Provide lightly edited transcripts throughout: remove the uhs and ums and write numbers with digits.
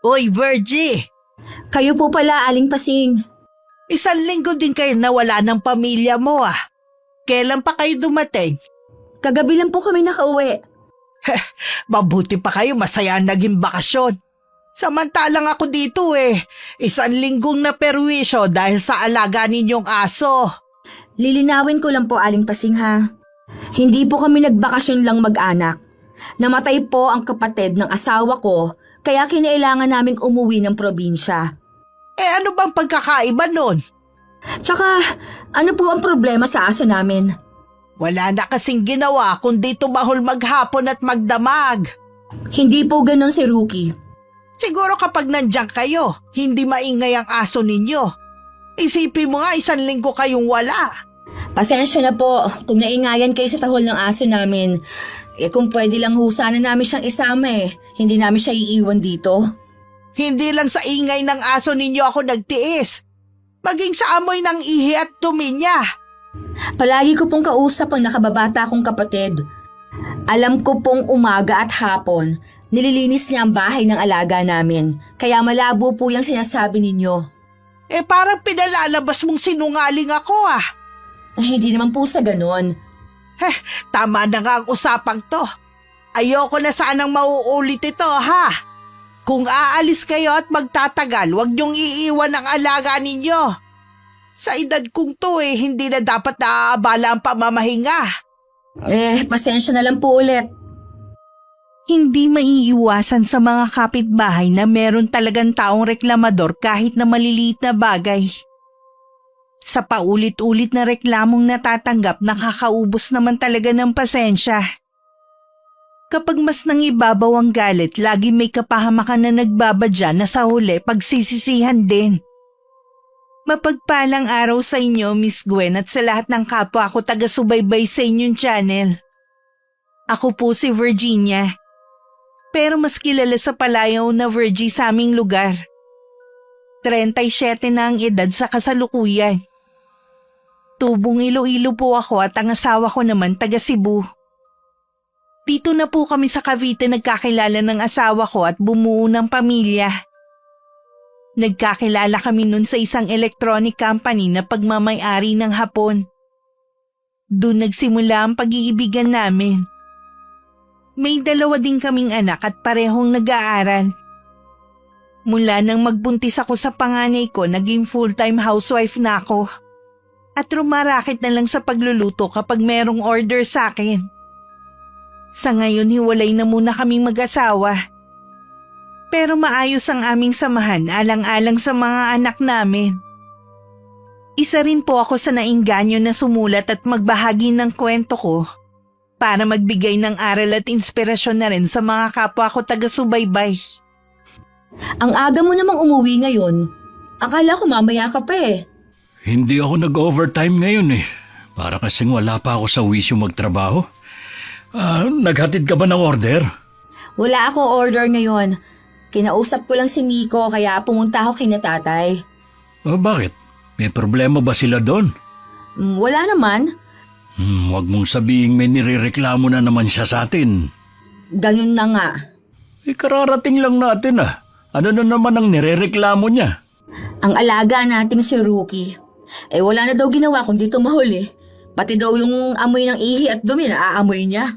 Uy, Virgie! Kayo po pala, Aling Pasing. 1 linggo din kayo nawala ng pamilya mo ah. Kailan pa kayo dumating? Kagabi lang po kami nakauwi. Mabuti pa kayo, masaya ang naging bakasyon. Samantalang ako dito 1 linggong naperwisyo dahil sa alaga ninyong aso. Lilinawin ko lang po, Aling Pasing ha. Hindi po kami nagbakasyon lang mag-anak. Namatay po ang kapatid ng asawa ko, kaya kinailangan naming umuwi ng probinsya. Ano bang pagkakaiba nun? Tsaka, ano po ang problema sa aso namin? Wala na kasing ginawa kundi tumahol maghapon at magdamag. Hindi po ganon si Rookie. Siguro kapag nandiyan kayo, hindi maingay ang aso ninyo. Isipin mo nga 1 linggo kayong wala. Pasensya na po kung naingayan kayo sa tahol ng aso namin. Kung pwede lang sana namin siyang isama hindi namin siya iiwan dito. Hindi lang sa ingay ng aso ninyo ako nagtiis. Maging sa amoy ng ihi at dumi niya. Palagi ko pong kausap ang nakababata kong kapatid. Alam ko pong umaga at hapon, nililinis niya ang bahay ng alaga namin. Kaya malabo po yung sinasabi ninyo. Parang pinalalabas mong sinungaling ako ah. Hindi naman po sa ganon. Tama na nga ang usapang to. Ayoko na sanang mauulit ito ha. Kung aalis kayo at magtatagal, huwag niyong iiwan ang alaga ninyo. Sa edad kong to hindi na dapat naaabala ang pamamahinga. Pasensya na lang po ulit. Hindi maiiwasan sa mga kapitbahay na meron talagang taong reklamador kahit na maliliit na bagay. Sa paulit-ulit na reklamong natatanggap, nakakaubos naman talaga ng pasensya. Kapag mas nangibabaw ang galit, lagi may kapahamakan na nagbabadya na sa huli pagsisisihan din. Mapagpalang araw sa inyo, Miss Gwen, at sa lahat ng kapwa ko taga-subaybay sa inyong channel. Ako po si Virginia. Pero mas kilala sa palayaw na Virgie sa aming lugar. 37 na ang edad sa kasalukuyan. Tubong Iloilo po ako at ang asawa ko naman taga Cebu. Dito na po kami sa Cavite nagkakilala ng asawa ko at bumuo ng pamilya. Nagkakilala kami nun sa isang electronic company na pagmamay-ari ng Hapon. Doon nagsimula ang pag-iibigan namin. May 2 din kaming anak at parehong nag-aaral. Mula nang magbuntis ako sa panganay ko, naging full-time housewife na ako. At rumarakit na lang sa pagluluto kapag merong order sa akin. Sa ngayon, hiwalay na muna kaming mag-asawa. Pero maayos ang aming samahan alang-alang sa mga anak namin. Isa rin po ako sa nainganyo na sumulat at magbahagi ng kwento ko para magbigay ng aral at inspirasyon na rin sa mga kapwa ko taga-subaybay. Ang aga mo namang umuwi ngayon. Akala ko mamaya ka pa Hindi ako nag-overtime ngayon Para kasing wala pa ako sa wisyo magtrabaho. Naghatid ka ba ng order? Wala akong order ngayon. Kinausap ko lang si Miko kaya pumunta ako kina tatay. Bakit? May problema ba sila doon? Wala naman. Huwag mong sabihin may nirereklamo na naman siya sa atin. Ganun na nga. Kararating lang natin Ano na naman ang nirereklamo niya? Ang alaga nating si Rookie. Wala na daw ginawa kundi tumahol Pati daw yung amoy ng ihi at dumi na aamoy niya.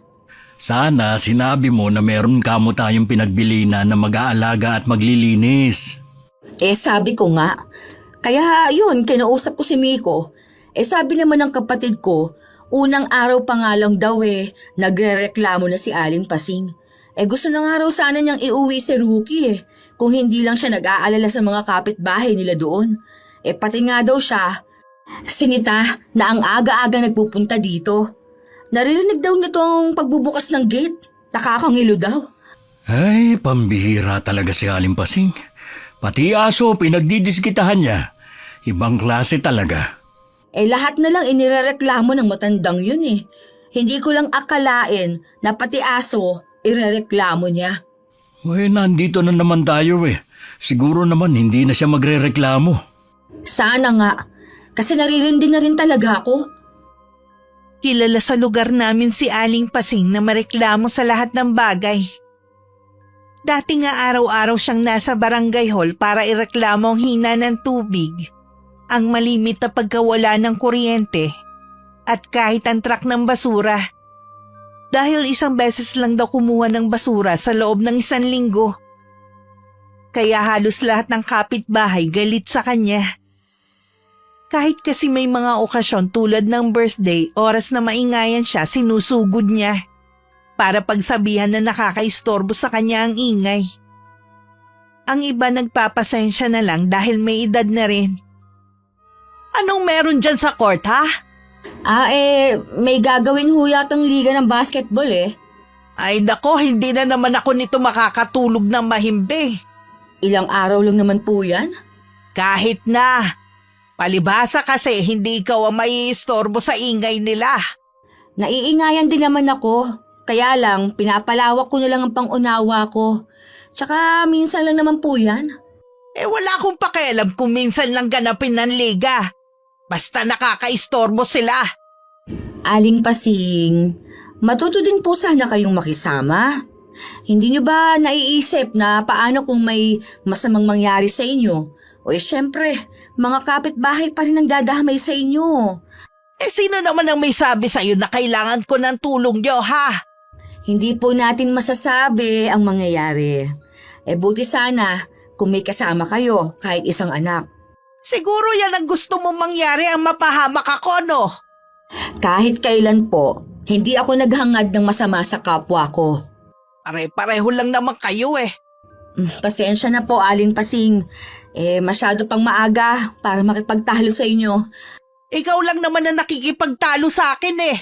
Sana sinabi mo na meron kamo tayong pinagbilina na mag-aalaga at maglilinis. Sabi ko nga. Kaya yun, kinausap ko si Miko. Sabi naman ng kapatid ko, unang araw pa nga lang daw nagrereklamo na si Aling Pasing. Gusto na nga raw sana niyang iuwi si Rookie kung hindi lang siya nag-aalala sa mga kapitbahay nila doon. Pati nga daw siya, sinita na ang aga-aga nagpupunta dito. Naririnig daw niya tong pagbubukas ng gate. Nakakangilo daw. Ay, pambihira talaga si Aling Pasing. Pati aso, pinagdidiskitahan niya. Ibang klase talaga. Lahat na lang inirereklamo ng matandang yun Hindi ko lang akalain na pati aso irereklamo niya. Nandito na naman tayo Siguro naman hindi na siya magrereklamo. Sana nga. Kasi naririndi na rin talaga ako. Kilala sa lugar namin si Aling Pasing na mareklamo sa lahat ng bagay. Dati nga araw-araw siyang nasa barangay hall para ireklamo ang hina ng tubig, ang malimit na pagkawala ng kuryente, at kahit ang truck ng basura. Dahil isang beses lang daw kumuha ng basura sa loob ng 1 linggo. Kaya halos lahat ng kapitbahay galit sa kanya. Kahit kasi may mga okasyon tulad ng birthday, oras na maingayan siya, sinusugod niya para pagsabihan na nakakaistorbo sa kanya ang ingay. Ang iba nagpapasensya na lang dahil may edad na rin. Anong meron dyan sa court, ha? May gagawin ho yatang liga ng basketball eh. Ay nako, hindi na naman ako nito makakatulog ng mahimbe. Ilang araw lang naman po yan. Kahit na. Palibhasa kasi hindi ikaw ang maiistorbo sa ingay nila. Naiingayan din naman ako. Kaya lang, pinapalawak ko na lang ang pangunawa ko. Tsaka minsan lang naman po yan. Wala akong pakialam kung minsan lang ganapin ng liga. Basta nakakaistorbo sila. Aling Pasing, matuto din po sana kayong makisama. Hindi nyo ba naiisip na paano kung may masamang mangyari sa inyo? Syempre, mga kapitbahay pa rin ang dadamay sa inyo. Sino naman ang may sabi sa'yo na kailangan ko ng tulong nyo, ha? Hindi po natin masasabi ang mangyayari. Buti sana kung may kasama kayo kahit isang anak. Siguro yan ang gusto mong mangyari, ang mapahamak ako, no? Kahit kailan po, hindi ako naghangad ng masama sa kapwa ko. Pare-pareho lang naman kayo eh. Pasensya na po, Aling Pasing. Masyado pang maaga para makipagtalo sa inyo. Ikaw lang naman na nakikipagtalo sa akin eh.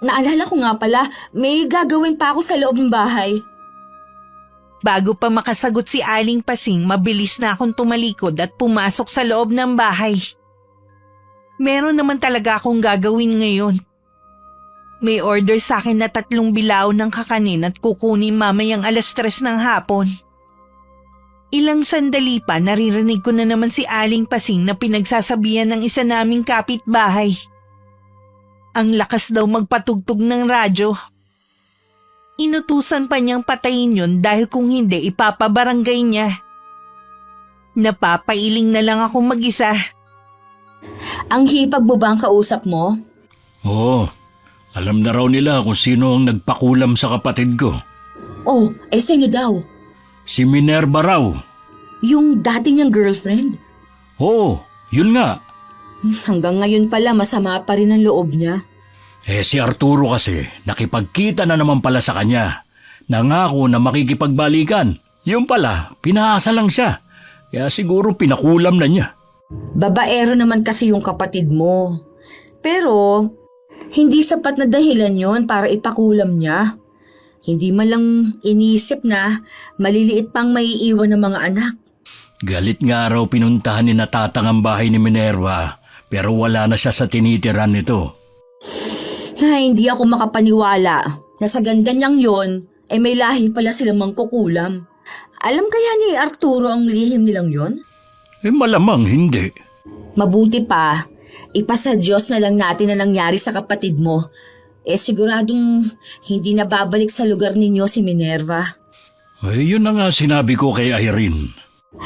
Naalala ko nga pala, may gagawin pa ako sa loob ng bahay. Bago pa makasagot si Aling Pasing, mabilis na akong tumalikod at pumasok sa loob ng bahay. Meron naman talaga akong gagawin ngayon. May order sa akin na 3 bilao ng kakanin at kukunin mamayang 3:00 ng hapon. Ilang sandali pa naririnig ko na naman si Aling Pasing na pinagsasabihan ng isa naming kapitbahay. Ang lakas daw magpatugtog ng radyo. Inutusan pa niyang patayin yun dahil kung hindi ipapabarangay niya. Napapailing na lang ako mag-isa. Ang hipag mo ba ang kausap mo? Oo, alam na raw nila kung sino ang nagpakulam sa kapatid ko. Sino daw? Si Minerva raw. Yung dati niyang girlfriend? Oo, yun nga. Hanggang ngayon pala masama pa rin ang loob niya. Si Arturo kasi nakipagkita na naman pala sa kanya. Nangako na makikipagbalikan. Yung pala, pinaasa lang siya. Kaya siguro pinakulam na niya. Babaero naman kasi yung kapatid mo. Pero, hindi sapat na dahilan yon para ipakulam niya. Hindi man lang inisip na maliliit pang maiiwan ng mga anak. Galit nga raw pinuntahan ni Natatang ang bahay ni Minerva, pero wala na siya sa tinitiran nito. Hindi ako makapaniwala na sa ganda niyang yon, may lahi pala silang mangkukulam. Alam kaya ni Arturo ang lihim nilang yon? Malamang hindi. Mabuti pa, ipasa Diyos na lang natin na nangyari sa kapatid mo. Siguradong hindi na babalik sa lugar ninyo si Minerva. Yun na nga sinabi ko kay Irene.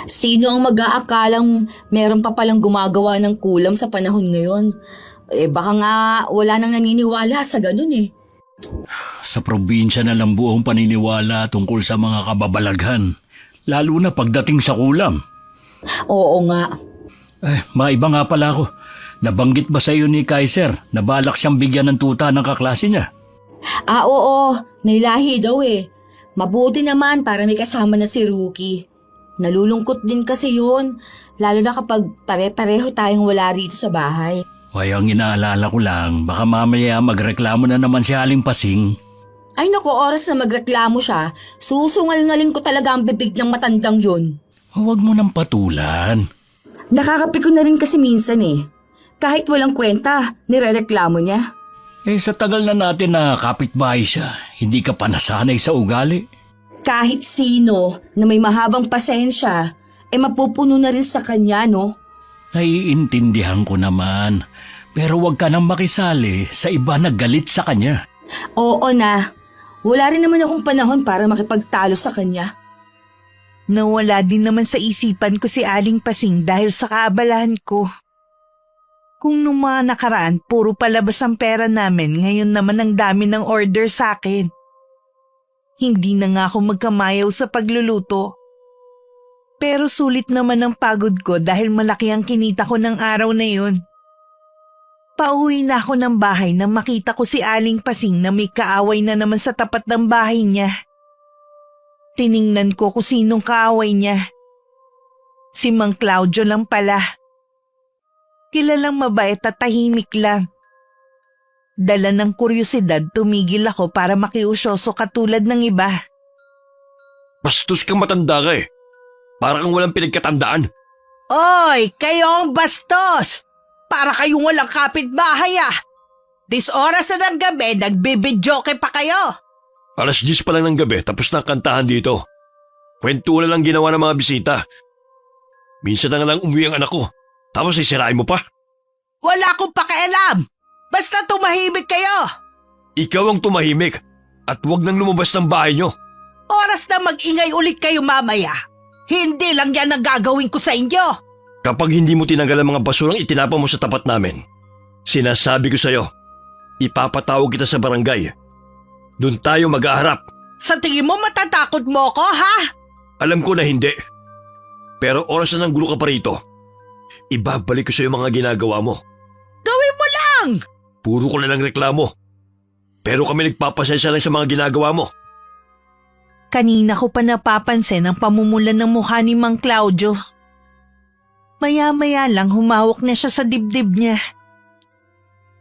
Sino ang mag-aakalang meron pa palang gumagawa ng kulam sa panahon ngayon? Baka nga wala nang naniniwala sa ganun eh. Sa probinsya na lang buong paniniwala tungkol sa mga kababalaghan, lalo na pagdating sa kulam. Oo nga. Maiba nga pala ako. Nabanggit ba sa iyo ni Kaiser na balak siyang bigyan ng tuta ng kaklase niya? Oo. May lahi daw eh. Mabuti naman para may kasama na si Rookie. Nalulungkot din kasi yun, lalo na kapag pare-pareho tayong wala rito sa bahay. Ang inaalala ko lang, baka mamaya magreklamo na naman si Aling Pasing. Ay naku, oras na magreklamo siya, susungal-ngaling ko talaga ang bibig ng matandang yun. Huwag mo nang patulan. Nakakapikon na rin kasi minsan eh. Kahit walang kwenta, nirereklamo niya. Sa tagal na natin na kapitbahay siya, hindi ka pa nasanay sa ugali. Kahit sino na may mahabang pasensya, mapupuno na rin sa kanya, no? Naiintindihan ko naman, pero huwag ka nang makisali sa iba na galit sa kanya. Oo na, Wala rin naman akong panahon para makipagtalo sa kanya. Nawala din naman sa isipan ko si Aling Pasing dahil sa kaabalahan ko. Kung nung mga nakaraan, puro palabas ang pera namin, ngayon naman ang dami ng order sa akin. Hindi na nga ako magkamayaw sa pagluluto. Pero sulit naman ang pagod ko dahil malaki ang kinita ko ng araw na yun. Pauwi na ako ng bahay nang makita ko si Aling Pasing na may kaaway na naman sa tapat ng bahay niya. Tiningnan ko kung sinong kaaway niya. Si Mang Claudio lang pala. Kilalang mabait at tahimik lang. Dala ng kuryosidad, tumigil ako para makiusyoso katulad ng iba. Bastos kang matanda ka eh. Para kang walang pinagkatandaan. Oy, kayong bastos! Para kayong walang kapitbahay ah! Dis oras na ng gabi, nagbibidyoke pa kayo! 10:00 pa lang ng gabi tapos na ang kantahan dito. Kwentuhan lang ginawa ng mga bisita. Minsan na nga lang umuwi ang anak ko. Tapos sisirain mo pa. Wala akong pakialam! Basta tumahimik kayo! Ikaw ang tumahimik at huwag nang lumabas ng bahay nyo. Oras na mag-ingay ulit kayo mamaya. Hindi lang yan ang gagawin ko sa inyo. Kapag hindi mo tinanggal ang mga basurang itinapa mo sa tapat namin, sinasabi ko sa'yo, ipapatawag kita sa barangay. Doon tayo mag-aharap. Sa tingin mo matatakot mo ko, ha? Alam ko na hindi. Pero oras na ng gulo ka pa rito. Ibabalik ko sa'yo mga ginagawa mo. Gawin mo lang! Puro ko na lang reklamo. Pero kami nagpapasensya lang sa mga ginagawa mo. Kanina ko pa napapansin ang pamumulan ng mukha ni Mang Claudio. Maya-maya lang humawak na siya sa dibdib niya.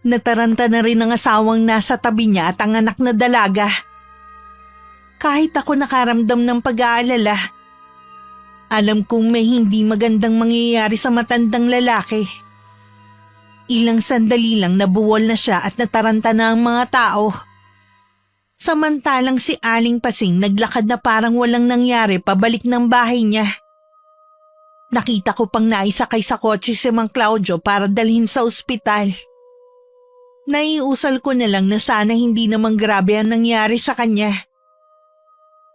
Nataranta na rin ang asawang nasa tabi niya at ang anak na dalaga. Kahit ako nakaramdam ng pag-aalala, alam kong may hindi magandang mangyayari sa matandang lalaki. Ilang sandali lang nabuwal na siya at nataranta na ang mga tao. Samantalang si Aling Pasing naglakad na parang walang nangyari pabalik ng bahay niya. Nakita ko pang naisakay sa kotse si Mang Claudio para dalhin sa ospital. Naiusal ko na lang na sana hindi namang grabe ang nangyari sa kanya.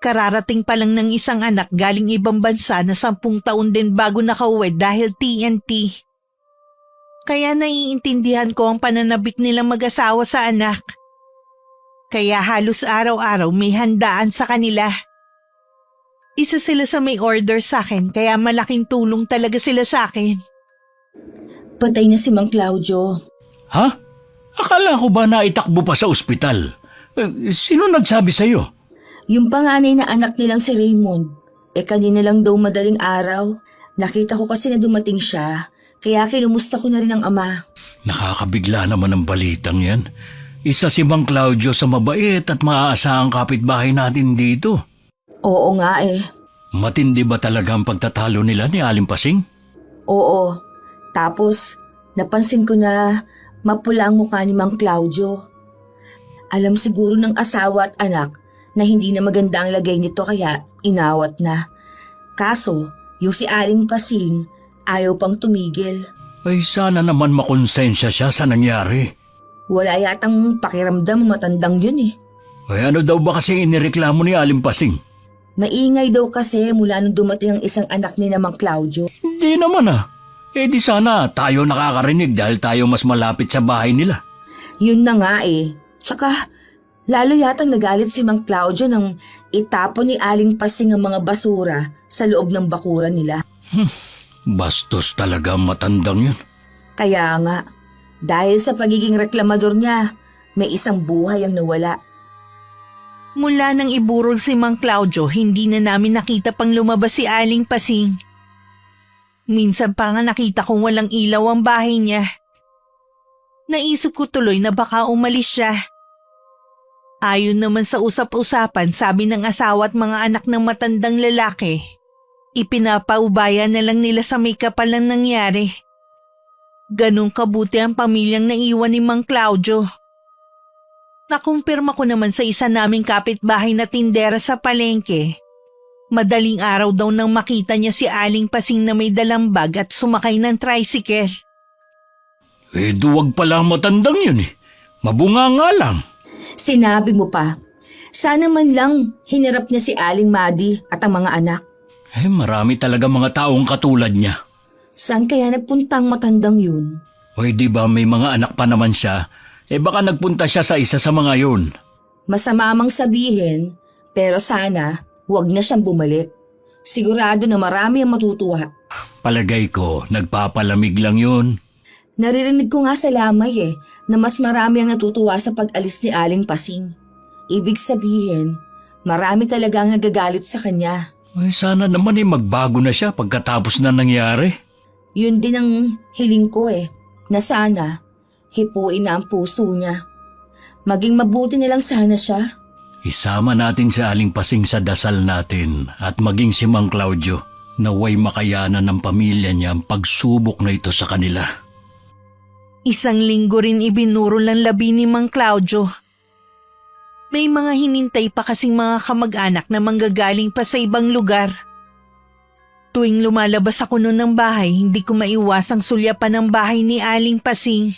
Kararating pa lang ng isang anak galing ibang bansa na 10 taon din bago nakauwi dahil TNT. Kaya naiintindihan ko ang pananabik nilang mag-asawa sa anak. Kaya halos araw-araw may handaan sa kanila. Isa sila sa may order sa akin kaya malaking tulong talaga sila sa akin. Patay na si Mang Claudio. Ha? Akala ko ba na itakbo pa sa ospital? Sino nagsabi sa'yo? Yung panganay na anak nilang si Raymond. Kanina lang daw madaling araw. Nakita ko kasi na dumating siya, kaya kinumusta ko na rin ang ama. Nakakabigla naman ang balitang yan. Isa si Mang Claudio sa mabait at maaasahang kapitbahay natin dito. Oo nga eh. Matindi ba talaga ang pagtatalo nila ni Aling Pasing? Oo. Tapos, napansin ko na mapula ang mukha ni Mang Claudio. Alam siguro ng asawa at anak na hindi na maganda ang lagay nito kaya inawat na. Kaso, yung si Aling Pasing ayaw pang tumigil. Ay sana naman makonsensya siya sa nangyari. Wala yatang pakiramdam matandang yun eh. Ay ano daw ba kasi inireklamo ni Aling Pasing? Maingay daw kasi mula nung dumating ang isang anak ni Mang Claudio. Hindi naman ah. Di sana tayo nakakarinig dahil tayo mas malapit sa bahay nila. Yun na nga eh. Tsaka, lalo yatang nagalit si Mang Claudio nang itapon ni Aling Pasing ang mga basura sa loob ng bakuran nila. Bastos talaga ang matandang yun. Kaya nga, dahil sa pagiging reklamador niya, may isang buhay ang nawala. Mula nang iburol si Mang Claudio, hindi na namin nakita pang lumabas si Aling Pasing. Minsan pa nga nakita kong walang ilaw ang bahay niya. Naisip ko tuloy na baka umalis siya. Ayon naman sa usap-usapan, sabi ng asawa at mga anak ng matandang lalaki, ipinapaubaya na lang nila sa may kapal ng nangyari. Ganong kabuti ang pamilyang naiwan ni Mang Claudio. Nakumpirma ko naman sa isa naming kapitbahay na tindera sa palengke. Madaling araw daw nang makita niya si Aling Pasing na may dalang bag at sumakay ng tricycle. Duwag pala ang matandang yun eh. Mabunga nga lang. Sinabi mo pa, Sana man lang hinarap niya si Aling Madi at ang mga anak. Marami talaga mga taong katulad niya. Saan kaya nagpunta ang matandang yun? Di ba may mga anak pa naman siya? Baka nagpunta siya sa isa sa mga yun. Masama mang sabihin, pero sana huwag na siyang bumalik. Sigurado na marami ang matutuwa. Palagay ko, nagpapalamig lang yun. Naririnig ko nga sa lamay na mas marami ang natutuwa sa pag-alis ni Aling Pasing. Ibig sabihin, marami talaga ang nagagalit sa kanya. Sana naman magbago na siya pagkatapos na nangyari. Yun din ang hiling ko na sana hipuin na ang puso niya. Maging mabuti na lang sana siya. Isama natin si Aling Pasing sa dasal natin at maging si Mang Claudio. Naway makayanan ng pamilya niya ang pagsubok na ito sa kanila. Isang linggo rin ibinuro ng labi ni Mang Claudio. May mga hinintay pa kasing mga kamag-anak na manggagaling pa sa ibang lugar. Tuwing lumalabas ako noon ng bahay, hindi ko maiwasang sulyapan ang bahay ni Aling Pasing.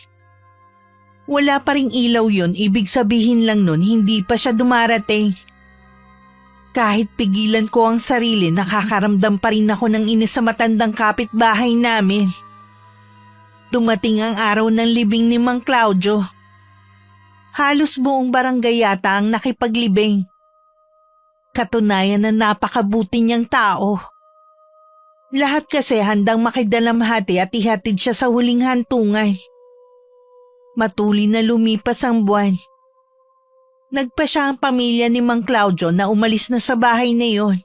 Wala pa ring ilaw yun, ibig sabihin lang nun hindi pa siya dumarating. Kahit pigilan ko ang sarili, nakakaramdam pa rin ako ng inis sa matandang kapitbahay namin. Dumating ang araw ng libing ni Mang Claudio. Halos buong barangay yata ang nakipaglibing. Katunayan na napakabuti niyang tao. Lahat kasi handang makidalamhati at ihatid siya sa huling hantungan. Matuli na lumipas ang buwan. Nagpa siya ang pamilya ni Mang Claudio na umalis na sa bahay na yon.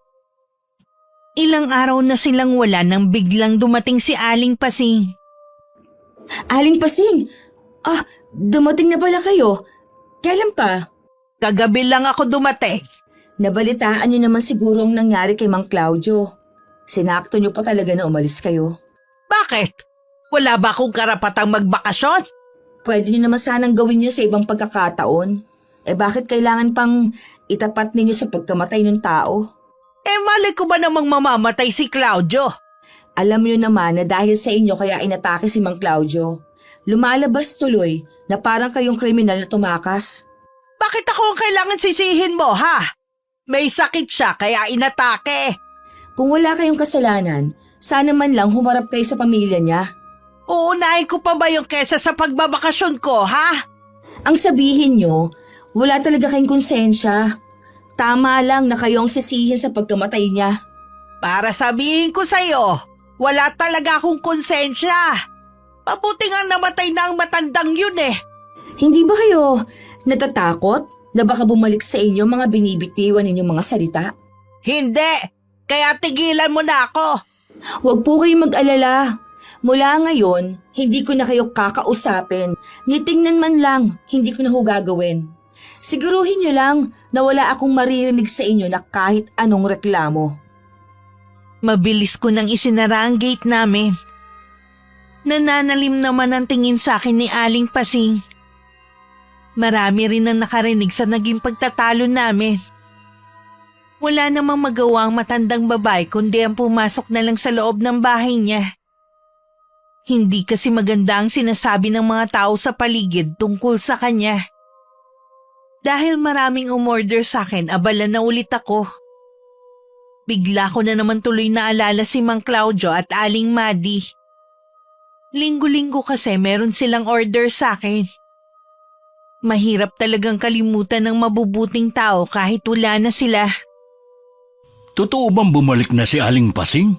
Ilang araw na silang wala nang biglang dumating si Aling Pasing. Aling Pasing! Dumating na pala kayo. Kailan pa? Kagabi lang ako dumating. Nabalitaan niyo naman siguro ang nangyari kay Mang Claudio. Sinakto niyo pa talaga na umalis kayo. Bakit? Wala ba akong karapatang magbakasyon? Pwede niyo naman sanang gawin niyo sa ibang pagkakataon. Bakit kailangan pang itapat ninyo sa pagkamatay ng tao? Malay ko ba namang mamamatay si Claudio? Alam niyo naman na dahil sa inyo kaya inatake si Mang Claudio. Lumalabas tuloy na parang kayong kriminal na tumakas. Bakit ako ang kailangan sisihin mo, ha? May sakit siya kaya inatake. Kung wala kayong kasalanan, sana man lang humarap kayo sa pamilya niya. Uunahin ko pa ba yung kesa sa pagbabakasyon ko, ha? Ang sabihin niyo, wala talaga kayong konsensya. Tama lang na kayong sisihin sa pagkamatay niya. Para sabihin ko sa'yo, wala talaga akong konsensya. Mabuti nga namatay na ang matandang yun Hindi ba kayo natatakot na baka bumalik sa inyo mga binibitiwan ninyong mga salita? Hindi, kaya tigilan mo na ako. Huwag po kayong mag-alala. Mula ngayon, hindi ko na kayo kakausapin. Nitingnan man lang, hindi ko na ho gagawin. Siguruhin niyo lang na wala akong maririnig sa inyo na kahit anong reklamo. Mabilis ko nang isinara ang gate namin. Nananalim naman ang tingin sa akin ni Aling Pasing. Marami rin ang nakarinig sa naging pagtatalo namin. Wala namang magawa ang matandang babae kundi ang pumasok na lang sa loob ng bahay niya. Hindi kasi maganda ang sinasabi ng mga tao sa paligid tungkol sa kanya. Dahil maraming umorder sa akin, abala na ulit ako. Bigla ko na naman tuloy naalala si Mang Claudio at Aling Madi. Linggo-linggo kasi meron silang order sa akin. Mahirap talagang kalimutan ng mabubuting tao kahit wala na sila. Totoo bang bumalik na si Aling Pasing?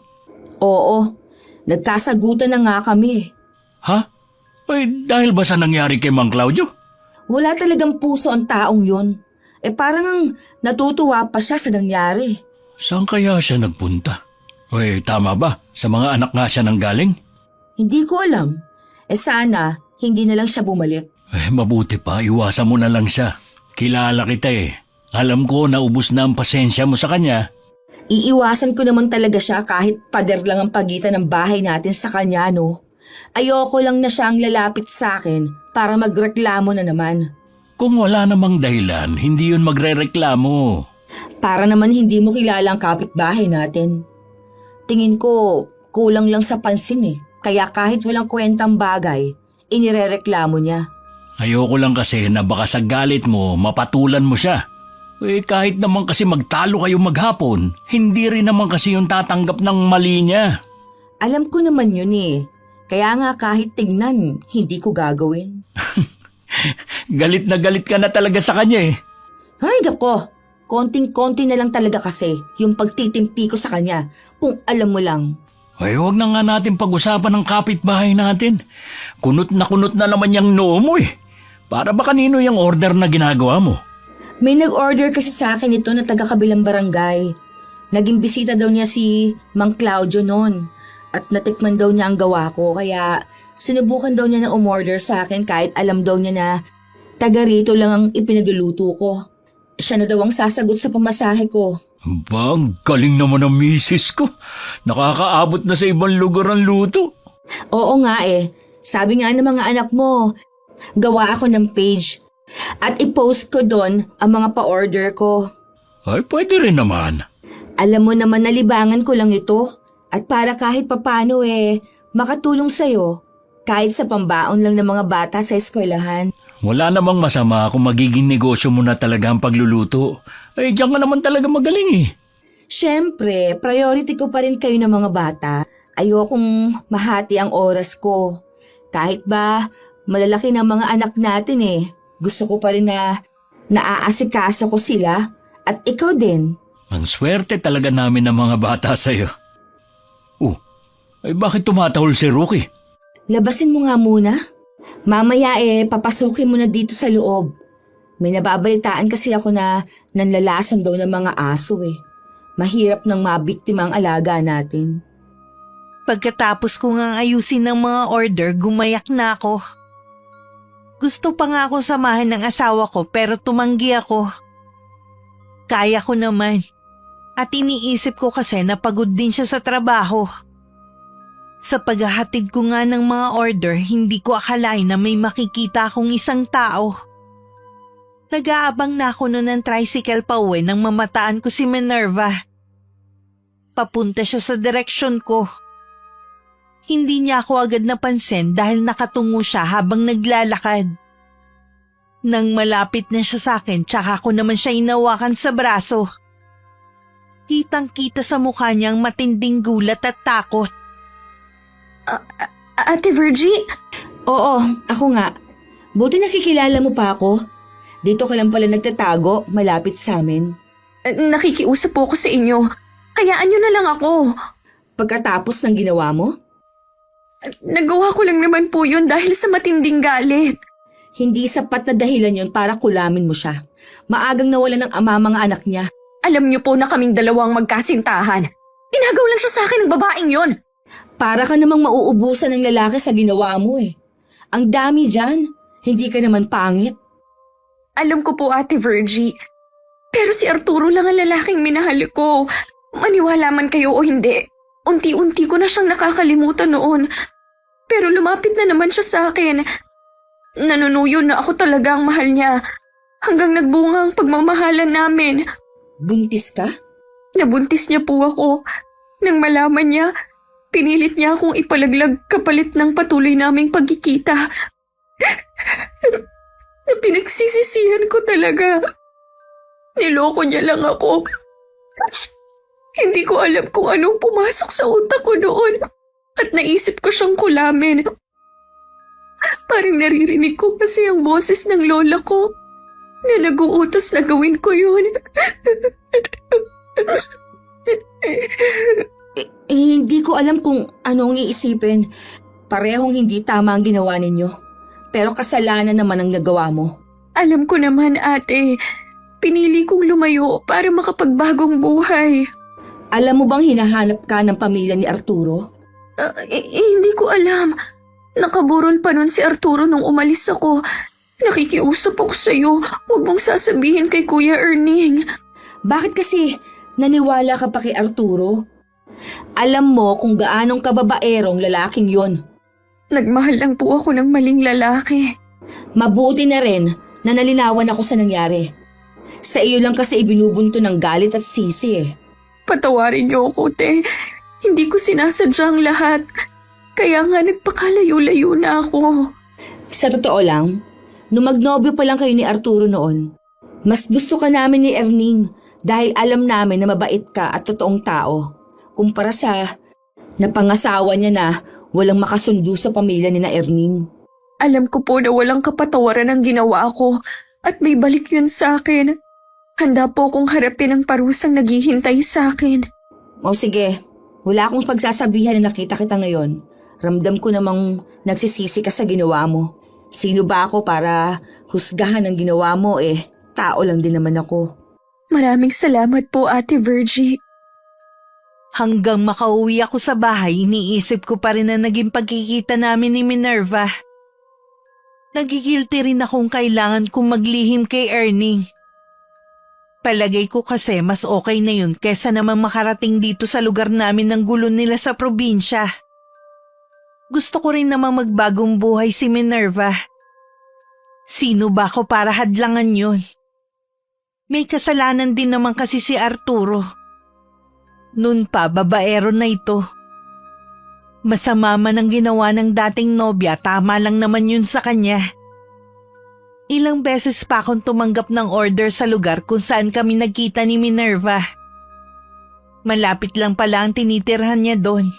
Oo, nagkasagutan na nga kami. Ha? Dahil ba sa nangyari kay Mang Claudio? Wala talagang puso ang taong yun. Parang ang natutuwa pa siya sa nangyari. Saan kaya siya nagpunta? Tama ba? Sa mga anak nga siya nanggaling? Hindi ko alam. Sana, hindi na lang siya bumalik. Mabuti pa, iwasan mo na lang siya. Kilala kita Alam ko na ubos na ang pasensya mo sa kanya. Iiwasan ko naman talaga siya kahit pader lang ang pagitan ng bahay natin sa kanya, no? Ayoko lang na siya ang lalapit sa akin para magreklamo na naman. Kung wala namang dahilan, hindi yun magrereklamo. Para naman hindi mo kilala ang kapitbahay natin. Tingin ko, kulang lang sa pansin Kaya kahit walang kwentang bagay, inirereklamo niya. Ayoko lang kasi na baka sa galit mo, mapatulan mo siya. Kahit naman kasi magtalo kayo maghapon, hindi rin naman kasi yung tatanggap ng mali niya. Alam ko naman yun eh. Kaya nga kahit tignan, hindi ko gagawin. Galit na galit ka na talaga sa kanya eh. Ay, dako. Konting-konti na lang talaga kasi yung pagtitimpi ko sa kanya. Kung alam mo lang. Huwag na nga natin pag-usapan ng kapitbahay natin. Kunot na naman yung noo mo eh. Para ba kanino yung order na ginagawa mo? May nag-order kasi sa akin ito na taga-kabilang barangay. Naging bisita daw niya si Mang Claudio noon. At natikman daw niya ang gawa ko. Kaya sinubukan daw niya na umorder sa akin kahit alam daw niya na taga rito lang ang ipinagluluto ko. Siya na daw ang sasagot sa pamasahe ko. Ba, ang galing naman ng misis ko. Nakakaabot na sa ibang lugar ang luto. Oo nga eh. Sabi nga ng mga anak mo, gawa ako ng page. At i-post ko doon ang mga pa-order ko. Ay, pwede rin naman. Alam mo naman na libangan ko lang ito. At para kahit papano makatulong sa'yo. Kahit sa pambaon lang ng mga bata sa eskwelahan. Wala namang masama kung magiging negosyo mo na talaga ang pagluluto. Diyan ka naman talaga magaling eh. Siyempre, priority ko pa rin kayo ng mga bata. Ayokong mahati ang oras ko. Kahit ba malalaki ng mga anak natin eh. Gusto ko pa rin na naaasikaso ko sila at ikaw din. Ang swerte talaga namin ng mga bata sa'yo. Bakit tumatahol si Rookie? Labasin mo nga muna. Mamaya papasukin mo na dito sa loob. May nababalitaan kasi ako na nanlalason daw ng mga aso eh. Mahirap nang mabiktima ang alaga natin. Pagkatapos ko ngang ayusin ng mga order, gumayak na ako. Gusto pa nga akong samahan ng asawa ko pero tumanggi ako. Kaya ko naman. At iniisip ko kasi na pagod din siya sa trabaho. Sa paghahatid ko nga ng mga order, hindi ko akalain na may makikita akong isang tao. Nag-aabang na ako noon ng tricycle pa uwi nang mamataan ko si Minerva. Papunta siya sa direksyon ko. Hindi niya ako agad napansin dahil nakatungo siya habang naglalakad. Nang malapit na siya sa akin, tsaka ko naman siya inawakan sa braso. Kitang-kita sa mukha niya ang matinding gulat at takot. Ate Virgie? Oo, ako nga. Buti nakikilala mo pa ako. Dito ka lang pala nagtatago, malapit sa amin. Nakikiusap po ako sa inyo. Hayaan niyo na lang ako. Pagkatapos ng ginawa mo? Nagawa ko lang naman po yun dahil sa matinding galit. Hindi sapat na dahilan yun para kulamin mo siya. Maagang nawala ng ama mga anak niya. Alam niyo po na kaming dalawang magkasintahan. Inagaw lang siya sa akin ng babaeng yon. Para ka namang mauubusan ng lalaki sa ginawa mo eh. Ang dami dyan. Hindi ka naman pangit. Alam ko po, Ate Virgie. Pero si Arturo lang ang lalaking minahal ko. Maniwala man kayo o hindi. Unti-unti ko na siyang nakakalimutan noon. Pero lumapit na naman siya sa akin. Nanunuyo na ako talaga ang mahal niya. Hanggang nagbunga ang pagmamahalan namin. Buntis ka? Nabuntis niya po ako. Nang malaman niya, pinilit niya akong ipalaglag kapalit ng patuloy naming pagkikita. Na pinagsisisihan ko talaga. Niloko niya lang ako. Hindi ko alam kung anong pumasok sa utak ko noon at naisip ko siyang kulamin. Parang naririnig ko kasi ang boses ng lola ko na nag-uutos na gawin ko yun. Hindi ko alam kung anong iisipin. Parehong hindi tama ang ginawa ninyo. Pero kasalanan naman ang nagawa mo. Alam ko naman, ate. Pinili kong lumayo para makapagbagong buhay. Alam mo bang hinahanap ka ng pamilya ni Arturo? Hindi ko alam. Nakaburol pa nun si Arturo nung umalis ako. Nakikiusap ako sa'yo. Huwag mong sasabihin kay Kuya Erning. Bakit kasi naniwala ka pa kay Arturo? Alam mo kung gaanong kababaerong lalaking yon. Nagmahal lang po ako ng maling lalaki. Mabuti na rin na nalinawan ako sa nangyari. Sa iyo lang kasi ibinubunto ng galit at sisi eh. Patawarin niyo ako, te. Hindi ko sinasadya ang lahat. Kaya nga nagpakalayo-layo na ako. Sa totoo lang, nung magnobyo pa lang kayo ni Arturo noon, Mas gusto ka namin ni Erning dahil alam namin na mabait ka at totoong tao. Kumpara sa napangasawa niya na walang makasundo sa pamilya ni na Erning. Alam ko po na walang kapatawaran ang ginawa ko at may balik yun sa akin. Handa po akong harapin ang parusang naghihintay sa akin. O sige, wala akong pagsasabihan na nakita kita ngayon. Ramdam ko namang nagsisisi ka sa ginawa mo. Sino ba ako para husgahan ang ginawa mo tao lang din naman ako. Maraming salamat po, Ate Virgie. Hanggang makauwi ako sa bahay, iniisip ko pa rin na naging pagkikita namin ni Minerva. Nagigilty rin akong kailangan kong maglihim kay Ernie. Palagay ko kasi mas okay na yun kesa naman makarating dito sa lugar namin ng gulo nila sa probinsya. Gusto ko rin namang magbagong buhay si Minerva. Sino ba ako para hadlangan yun? May kasalanan din naman kasi si Arturo. Noon pa, babaero na ito. Masama man ang ginawa ng dating nobya, tama lang naman yun sa kanya. Ilang beses pa akong tumanggap ng order sa lugar kung saan kami nagkita ni Minerva. Malapit lang pala ang tinitirhan niya doon.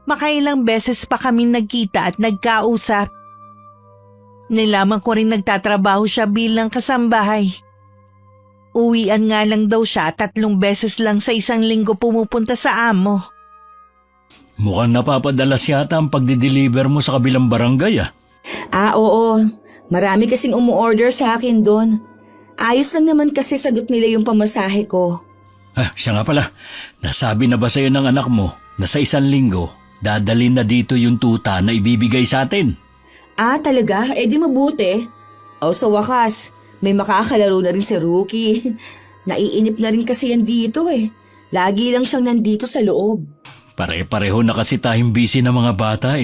Makailang beses pa kami nagkita at nagkausap. Nilaman ko rin nagtatrabaho siya bilang kasambahay. Uwian nga lang daw siya 3 beses lang sa isang linggo pumupunta sa amo. Mukhang napapadalas yata ang pagdi-deliver mo sa kabilang barangay Oo. Marami kasing umu-order sa akin doon. Ayos lang naman kasi sagot nila yung pamasahe ko. Siya nga pala, nasabi na ba sa'yo ng anak mo na sa 1 linggo, dadalhin na dito yung tuta na ibibigay sa atin? Talaga? Di mabuti. Sa wakas, may makakalaro na rin si Rookie. Naiinip na rin kasi yan dito Lagi lang siyang nandito sa loob. Pare-pareho na kasi tayong busy ng mga bata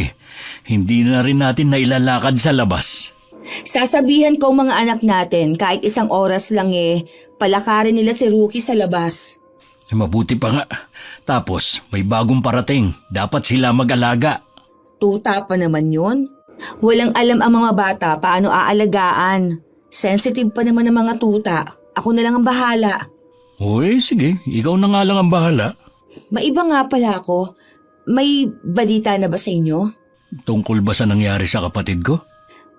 Hindi na rin natin nailalakad sa labas. Sasabihan ko mga anak natin kahit 1 oras lang palakarin nila si Rookie sa labas. Mabuti pa nga. Tapos may bagong parating. Dapat sila mag-alaga. Tuta pa naman yun. Walang alam ang mga bata paano aalagaan. Sensitive pa naman ang mga tuta. Ako na lang ang bahala. Sige. Ikaw na nga lang ang bahala. Maiba nga pala ako. May balita na ba sa inyo? Tungkol ba sa nangyari sa kapatid ko?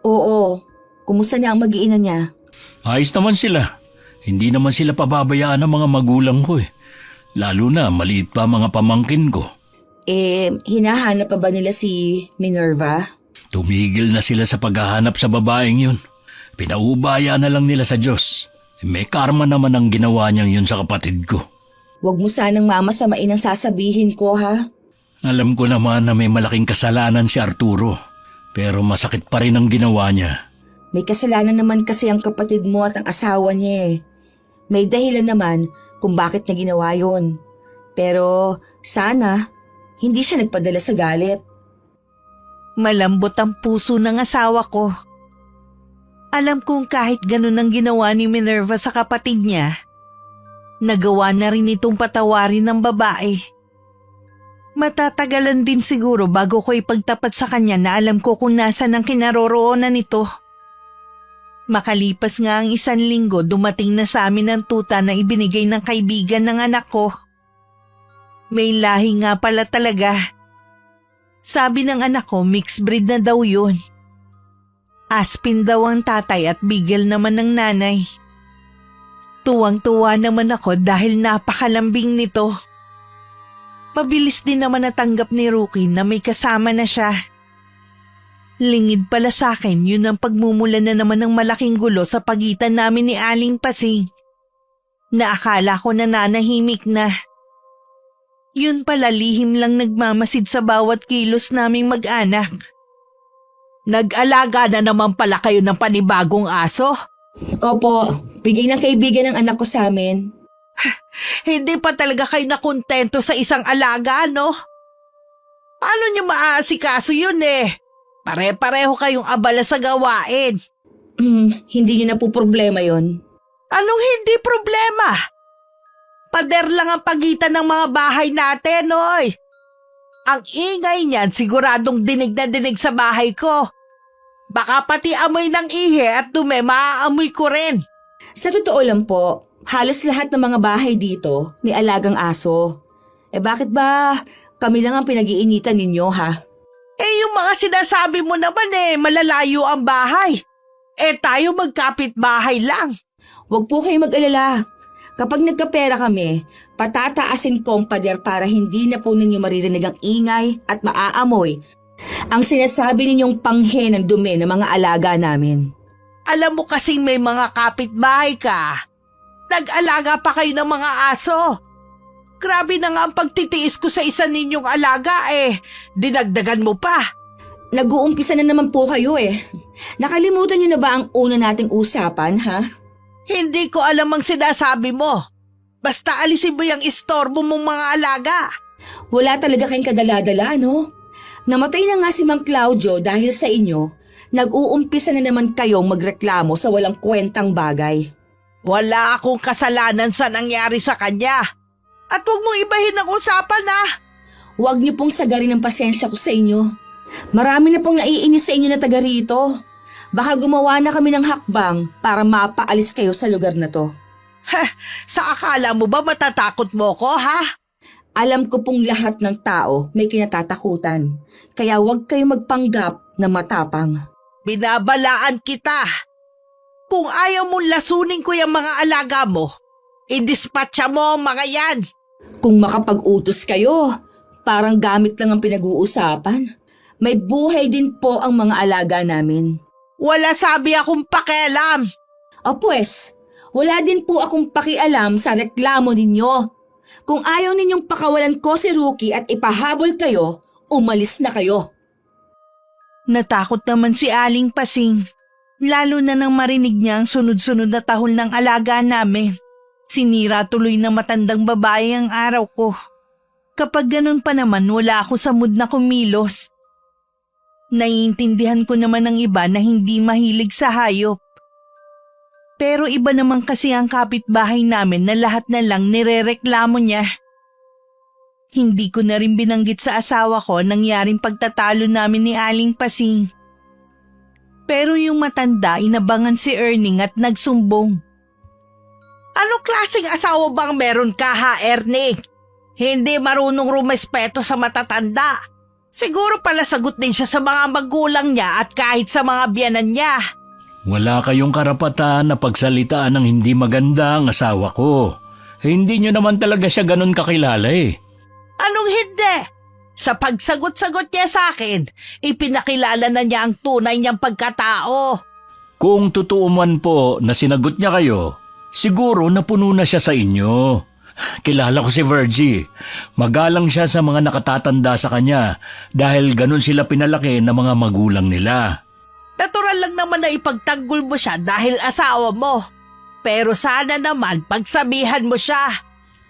Oo. Kumusta niya ang mag-iina niya? Ayos naman sila. Hindi naman sila pababayaan ng mga magulang ko Lalo na maliit pa mga pamangkin ko. Hinahanap pa ba nila si Minerva? Tumigil na sila sa paghahanap sa babaeng yun. Pinaubaya na lang nila sa Diyos. May karma naman ang ginawa niyang yun sa kapatid ko. Huwag mo sanang mamasamain ang sasabihin ko, ha? Alam ko naman na may malaking kasalanan si Arturo. Pero masakit pa rin ang ginawa niya. May kasalanan naman kasi ang kapatid mo at ang asawa niya May dahilan naman kung bakit niya ginawa yun. Pero sana, hindi siya nagpadala sa galit. Malambot ang puso ng asawa ko. Alam kong kahit ganun ang ginawa ni Minerva sa kapatid niya, nagawa na rin itong patawarin ng babae. Matatagalan din siguro bago ko ipagtapat sa kanya na alam ko kung nasan ang kinaroroonan nito. Makalipas nga ang 1 linggo, dumating na sa amin ang tuta na ibinigay ng kaibigan ng anak ko. May lahi nga pala talaga. Sabi ng anak ko, mixed breed na daw yun. Aspin daw ang tatay at Beagle naman ng nanay. Tuwang-tuwa naman ako dahil napakalambing nito. Mabilis din naman natanggap ni Rookie na may kasama na siya. Lingid pala sa akin, yun ang pagmumula na naman ng malaking gulo sa pagitan namin ni Aling Pasing. Naakala ko na nanahimik na. Yun pala lihim lang nagmamasid sa bawat kilos naming mag-anak. Nag-alaga na naman pala kayo ng panibagong aso? Opo, bigay ng kaibigan ng anak ko sa amin. Hindi pa talaga kayo nakontento sa isang alaga, no? Paano niyo maaasikaso yun Pare-pareho kayong abala sa gawain. Hindi niyo na po problema yon. Anong hindi problema? Pader lang ang pagitan ng mga bahay natin, oy. Ang ingay niyan siguradong dinig na dinig sa bahay ko. Baka pati amoy ng ihi at dumi maaamoy ko rin. Sa totoo lang po, halos lahat ng mga bahay dito may alagang aso. Bakit ba kami lang ang pinag-iinitan ninyo ha? Yung mga sinasabi mo naman malalayo ang bahay. Tayo magkapit-bahay lang. Huwag po kayo mag-alala. Kapag nagkapera kami, patataasin ko ang pader para hindi na po ninyo maririnig ang ingay at maaamoy ang sinasabi ninyong panghe ng dumi ng mga alaga namin. Alam mo kasing may mga kapitbahay ka. Nag-alaga pa kayo ng mga aso. Grabe na nga ang pagtitiis ko sa isa ninyong alaga dinagdagan mo pa. Nag-uumpisa na naman po kayo Nakalimutan niyo na ba ang una nating usapan ha? Hindi ko alam ang sinasabi mo. Basta alisin mo yung istorbo mong mga alaga. Wala talaga kayong kadala-dala, no? Namatay na nga si Mang Claudio dahil sa inyo, nag-uumpisa na naman kayong magreklamo sa walang kwentang bagay. Wala akong kasalanan sa nangyari sa kanya. At huwag mong ibahin ang usapan Huwag niyo pong sagarin ang pasensya ko sa inyo. Marami na pong naiinis sa inyo na taga rito. Baka gumawa na kami ng hakbang para mapaalis kayo sa lugar na to. Sa akala mo ba matatakot mo ko, ha? Alam ko pong lahat ng tao may kinatatakutan. Kaya huwag kayo magpanggap na matapang. Binabalaan kita. Kung ayaw mong lasunin ko yung mga alaga mo, i-dispatcha mo ang mga yan. Kung makapag-utos kayo, parang gamit lang ang pinag-uusapan. May buhay din po ang mga alaga namin. Wala sabi akong pakialam. O pues, wala din po akong pakialam sa reklamo ninyo. Kung ayaw ninyong pakawalan ko si Rookie at ipahabol kayo, umalis na kayo. Natakot naman si Aling Pasing. Lalo na nang marinig niya ang sunod-sunod na tahol ng alaga namin. Sinira tuloy na matandang babae ang araw ko. Kapag ganun pa naman, wala ako sa mood na kumilos. Naiintindihan ko naman ng iba na hindi mahilig sa hayop. Pero iba naman kasi ang kapitbahay namin na lahat na lang nirereklamo niya. Hindi ko na rin binanggit sa asawa ko nangyaring pagtatalo namin ni Aling Pasing. Pero yung matanda inabangan si Erning at nagsumbong. Anong klaseng asawa bang meron ka ha, Erning? Hindi marunong rumespeto sa matatanda. Siguro pala sagot din siya sa mga magulang niya at kahit sa mga biyanan niya. Wala kayong karapatan na pagsalitaan ng hindi maganda ang asawa ko. Hindi nyo naman talaga siya ganun kakilala Anong hindi? Sa pagsagot-sagot niya sa akin, ipinakilala na niya ang tunay niyang pagkatao. Kung totoo man po na sinagot niya kayo, siguro napuno na siya sa inyo. Kilala ko si Virgie. Magalang siya sa mga nakatatanda sa kanya dahil ganun sila pinalaki ng mga magulang nila. Natural lang naman na ipagtanggol mo siya dahil asawa mo. Pero sana naman pagsabihan mo siya.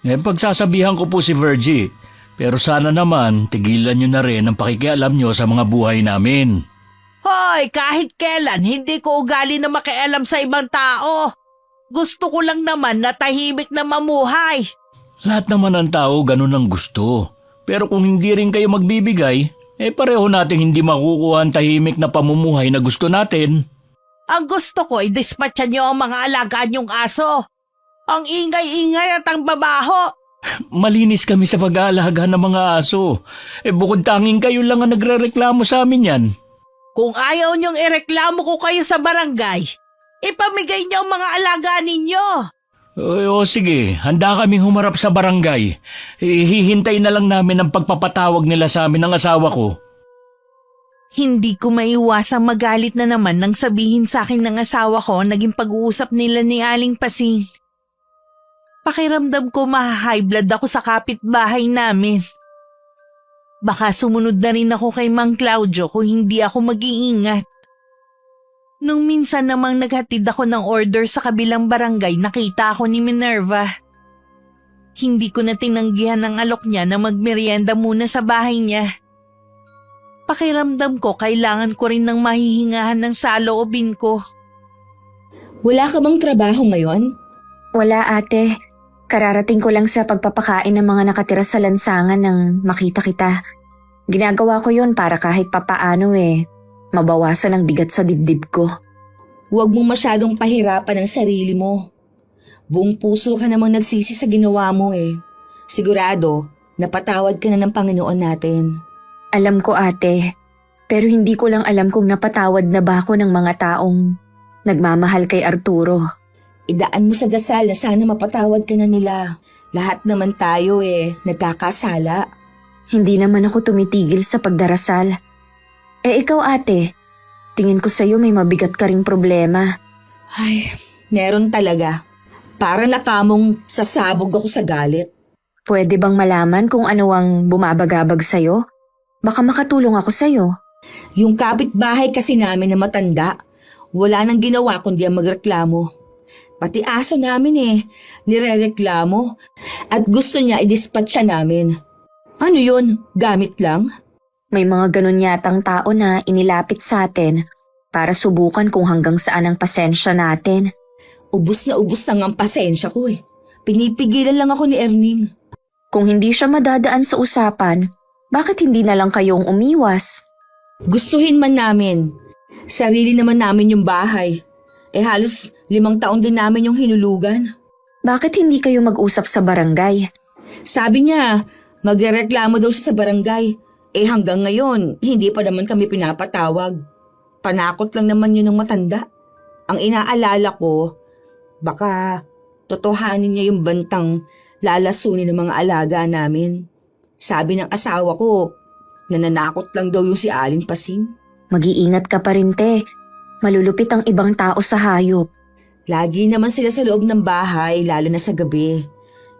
Pagsasabihan ko po si Virgie. Pero sana naman tigilan nyo na rin ang pakikialam nyo sa mga buhay namin. Hoy, kahit kailan hindi ko ugali na makialam sa ibang tao. Gusto ko lang naman na tahimik na mamuhay. Lahat naman ng tao ganun ang gusto. Pero kung hindi rin kayo magbibigay, pareho nating hindi makukuha ang tahimik na pamumuhay na gusto natin. Ang gusto ko ay dispatcha niyo ang mga alaga niyong aso. Ang ingay-ingay at ang babaho. Malinis kami sa pag-aalaga ng mga aso. Bukod tanging kayo lang ang nagrereklamo sa amin yan. Kung ayaw niyong ireklamo ko kayo sa barangay, ipamigay niyo ang mga alaga ninyo. O sige, handa kaming humarap sa barangay. Hihintay na lang namin ang pagpapatawag nila sa amin ng asawa ko. Hindi ko maiwasang magalit na naman nang sabihin sa akin ng asawa ko naging pag-uusap nila ni Aling Pasing. Pakiramdam ko maha-high blood ako sa kapitbahay namin. Baka sumunod na rin ako kay Mang Claudio kung hindi ako mag-iingat. Nung minsan namang naghatid ako ng order sa kabilang barangay, nakita ako ni Minerva. Hindi ko na tinanggihan ang alok niya na magmerienda muna sa bahay niya. Pakiramdam ko kailangan ko rin ng mahihingahan ng saloobin ko. Wala ka bang trabaho ngayon? Wala ate. Kararating ko lang sa pagpapakain ng mga nakatira sa lansangan nang makita kita. Ginagawa ko yun para kahit papaano mabawasan ang bigat sa dibdib ko. Huwag mong masyadong pahirapan ang sarili mo. Buong puso ka namang nagsisi sa ginawa mo eh. Sigurado, napatawad ka na ng Panginoon natin. Alam ko ate, pero hindi ko lang alam kung napatawad na ba ako ng mga taong nagmamahal kay Arturo. Idaan mo sa dasal na sana mapatawad ka na nila. Lahat naman tayo nagkakasala. Hindi naman ako tumitigil sa pagdarasal. Ikaw ate, tingin ko sa'yo may mabigat ka ring problema. Ay, meron talaga. Para nakamong sasabog ako sa galit. Pwede bang malaman kung ano ang bumabagabag sa'yo? Baka makatulong ako sa'yo. Yung kapitbahay kasi namin na matanda, wala nang ginawa kundi ang magreklamo. Pati aso namin nirereklamo at gusto niya i-dispatch siya namin. Ano yun? Gamit lang? May mga ganun yatang tao na inilapit sa atin para subukan kung hanggang saan ang pasensya natin. Ubus na ang pasensya ko Pinipigilan lang ako ni Erning. Kung hindi siya madadaan sa usapan, bakit hindi na lang kayong umiwas? Gustuhin man namin. Sarili naman namin yung bahay. Halos 5 taon din namin yung hinulugan. Bakit hindi kayo mag-usap sa barangay? Sabi niya, magrereklamo daw siya sa barangay. Hanggang ngayon, hindi pa naman kami pinapatawag. Panakot lang naman yun ng matanda. Ang inaalala ko, baka totohanin niya yung bantang lalasunin ng mga alaga namin. Sabi ng asawa ko, nananakot lang daw yung si Aling Pasing. Mag-iingat ka pa rin, te. Malulupit ang ibang tao sa hayop. Lagi naman sila sa loob ng bahay, lalo na sa gabi.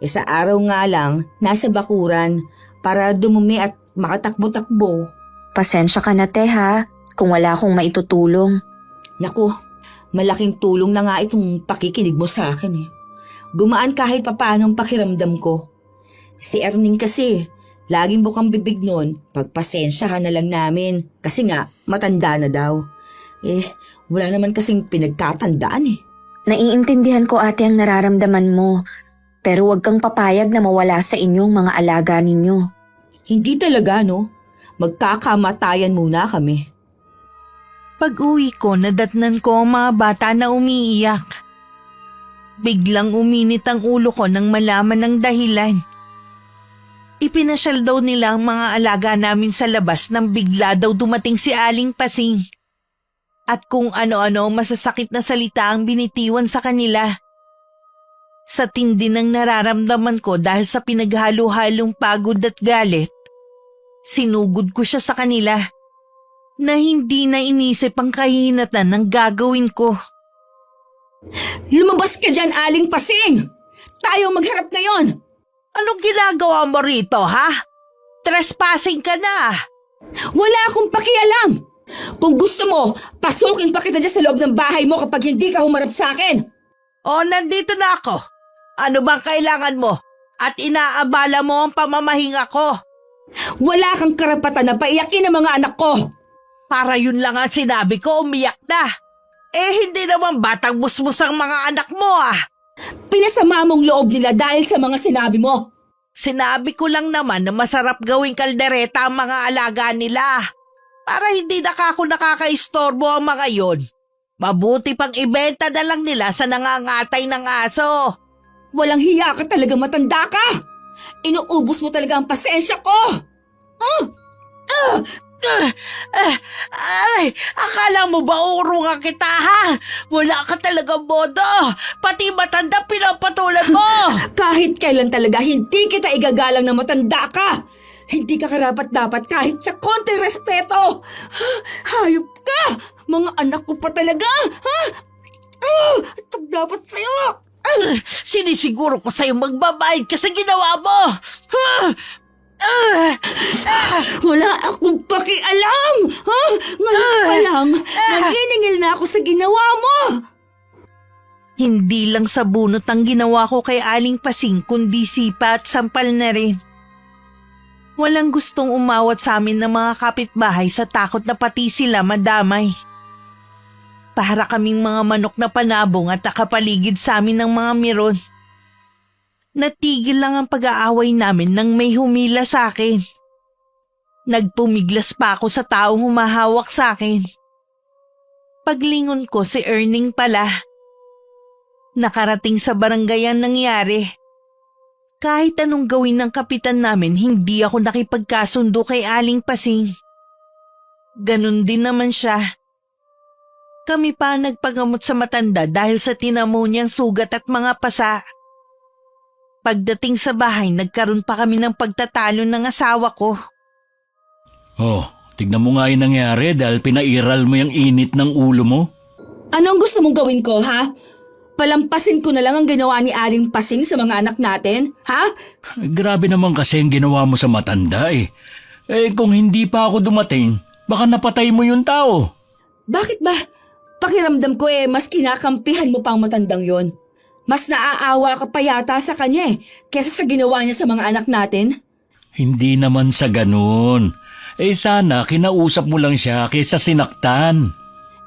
Sa araw nga lang, nasa bakuran para dumumi at makatakbo-takbo. Pasensya ka na, te, ha? Kung wala akong maitutulong. Naku, malaking tulong na nga itong pakikinig mo sa akin Gumaan kahit papaano ang pakiramdam ko. Si Erning kasi, laging bukang bibig nun, pagpasensya ka na lang namin. Kasi nga, matanda na daw. Wala naman kasing pinagkatandaan Naiintindihan ko ate ang nararamdaman mo, pero huwag kang papayag na mawala sa inyong mga alaga ninyo. Hindi talaga, no? Magkakamatayan muna kami. Pag-uwi ko, nadatnan ko ang mga bata na umiiyak. Biglang uminit ang ulo ko nang malaman ng dahilan. Ipinasyal daw nila ang mga alaga namin sa labas nang bigla daw dumating si Aling Pasing. At kung ano-ano masasakit na salita ang binitiwan sa kanila. Sa tindi ng nararamdaman ko dahil sa pinaghalo-halong pagod at galit, sinugod ko siya sa kanila na hindi na inisip ang kahinatan ng gagawin ko. Lumabas ka dyan, Aling Pasing! Tayo magharap ngayon! Anong ginagawa mo rito, ha? Trespassing ka na. Wala akong pakialam! Kung gusto mo, pasukin pa kita dyan sa loob ng bahay mo kapag hindi ka humarap sa akin! O, nandito na ako. Ano bang kailangan mo? At inaabala mo ang pamamahinga ko. Wala kang karapatan na paiyakin ang mga anak ko! Para yun lang ang sinabi ko, umiyak na. Hindi naman batang busbus ang mga anak mo, Pinasama mong loob nila dahil sa mga sinabi mo. Sinabi ko lang naman na masarap gawing kaldereta ang mga alaga nila. Para hindi nakakaistorbo ang mga yon. Mabuti pang ibenta na lang nila sa nangangatay ng aso. Walang hiya ka talaga, matanda ka! Inuubos mo talaga ang pasensya ko! Akala mo ba urungan kita, ha? Wala ka talaga bodo. Pati matanda pinapatulan mo. Kahit kailan talaga, hindi kita igagalang na matanda ka! Hindi ka karapat-dapat kahit sa konting respeto! Hayop ka! Mga anak ko pa talaga! Ito dapat sa'yo! Sinisiguro ko sa'yo magbabayad ka sa ginawa mo. Wala akong pakialam! Ngayon pa lang, naniningil na ako sa ginawa mo! Hindi lang sa bunot ang ginawa ko kay Aling Pasing kundi sipa at sampal na rin. Walang gustong umawat sa amin ng mga kapitbahay sa takot na pati sila madamay. Para kaming mga manok na panabong at nakapaligid sa amin ng mga miron. Natigil lang ang pag-aaway namin nang may humila sa akin. Nagpumiglas pa ako sa taong humahawak sa akin. Paglingon ko si Erning pala. Nakarating sa barangay ang nangyari. Kahit anong gawin ng kapitan namin, hindi ako nakipagkasundo kay Aling Pasing. Ganun din naman siya. Kami pa ang nagpagamot sa matanda dahil sa tinamo niyang sugat at mga pasa. Pagdating sa bahay, nagkaroon pa kami ng pagtatalo ng asawa ko. Oh, tignan mo nga yung nangyari dahil pinairal mo yung init ng ulo mo. Ano ang gusto mong gawin ko, ha? Palampasin ko na lang ang ginawa ni Aling Pasing sa mga anak natin, ha? Grabe naman kasi ang ginawa mo sa matanda eh. Kung hindi pa ako dumating, baka napatay mo yung tao. Bakit ba? Pakiramdam ko mas kinakampihan mo pa ang matandang yon. Mas naaawa ka pa yata sa kanya kesa sa ginawa niya sa mga anak natin. Hindi naman sa ganun. Sana kinausap mo lang siya kaysa sinaktan.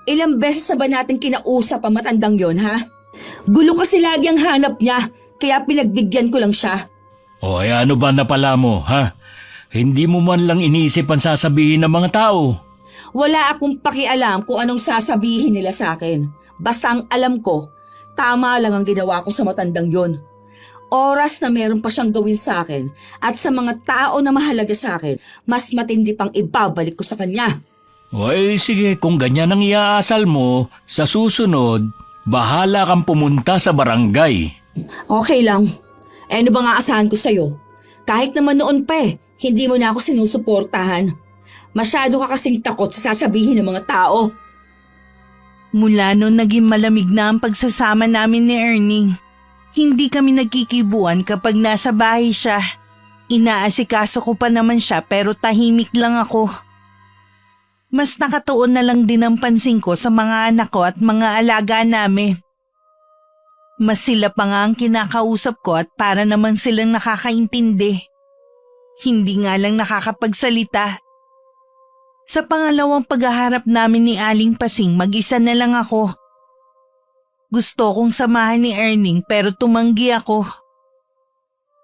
Ilang beses na ba natin kinausap ang matandang yon, ha? Gulo kasi lagi ang hanap niya, kaya pinagbigyan ko lang siya. O ano ba napala mo, ha? Hindi mo man lang iniisip ang sasabihin ng mga tao. Wala akong pakialam kung anong sasabihin nila sa akin. Basta ang alam ko, tama lang ang ginawa ko sa matandang yon. Oras na meron pa siyang gawin sa akin at sa mga tao na mahalaga sa akin, mas matindi pang ibabalik ko sa kanya. Sige, kung ganyan ang iaasal mo, sa susunod, bahala kang pumunta sa barangay. Okay lang. Ano bang aasahan ko sa'yo? Kahit naman noon pa hindi mo na ako sinusuportahan. Masyado ka kasing takot sa sasabihin ng mga tao. Mula noon naging malamig na ang pagsasama namin ni Ernie. Hindi kami nagkikibuan kapag nasa bahay siya. Inaasikaso ko pa naman siya pero tahimik lang ako. Mas nakatuon na lang din ang pansin ko sa mga anak ko at mga alaga namin. Mas sila pa nga ang kinakausap ko at para naman silang nakakaintindi. Hindi nga lang nakakapagsalita. Sa pangalawang paghaharap namin ni Aling Pasing, mag-isa na lang ako. Gusto kong samahan ni Erning pero tumanggi ako.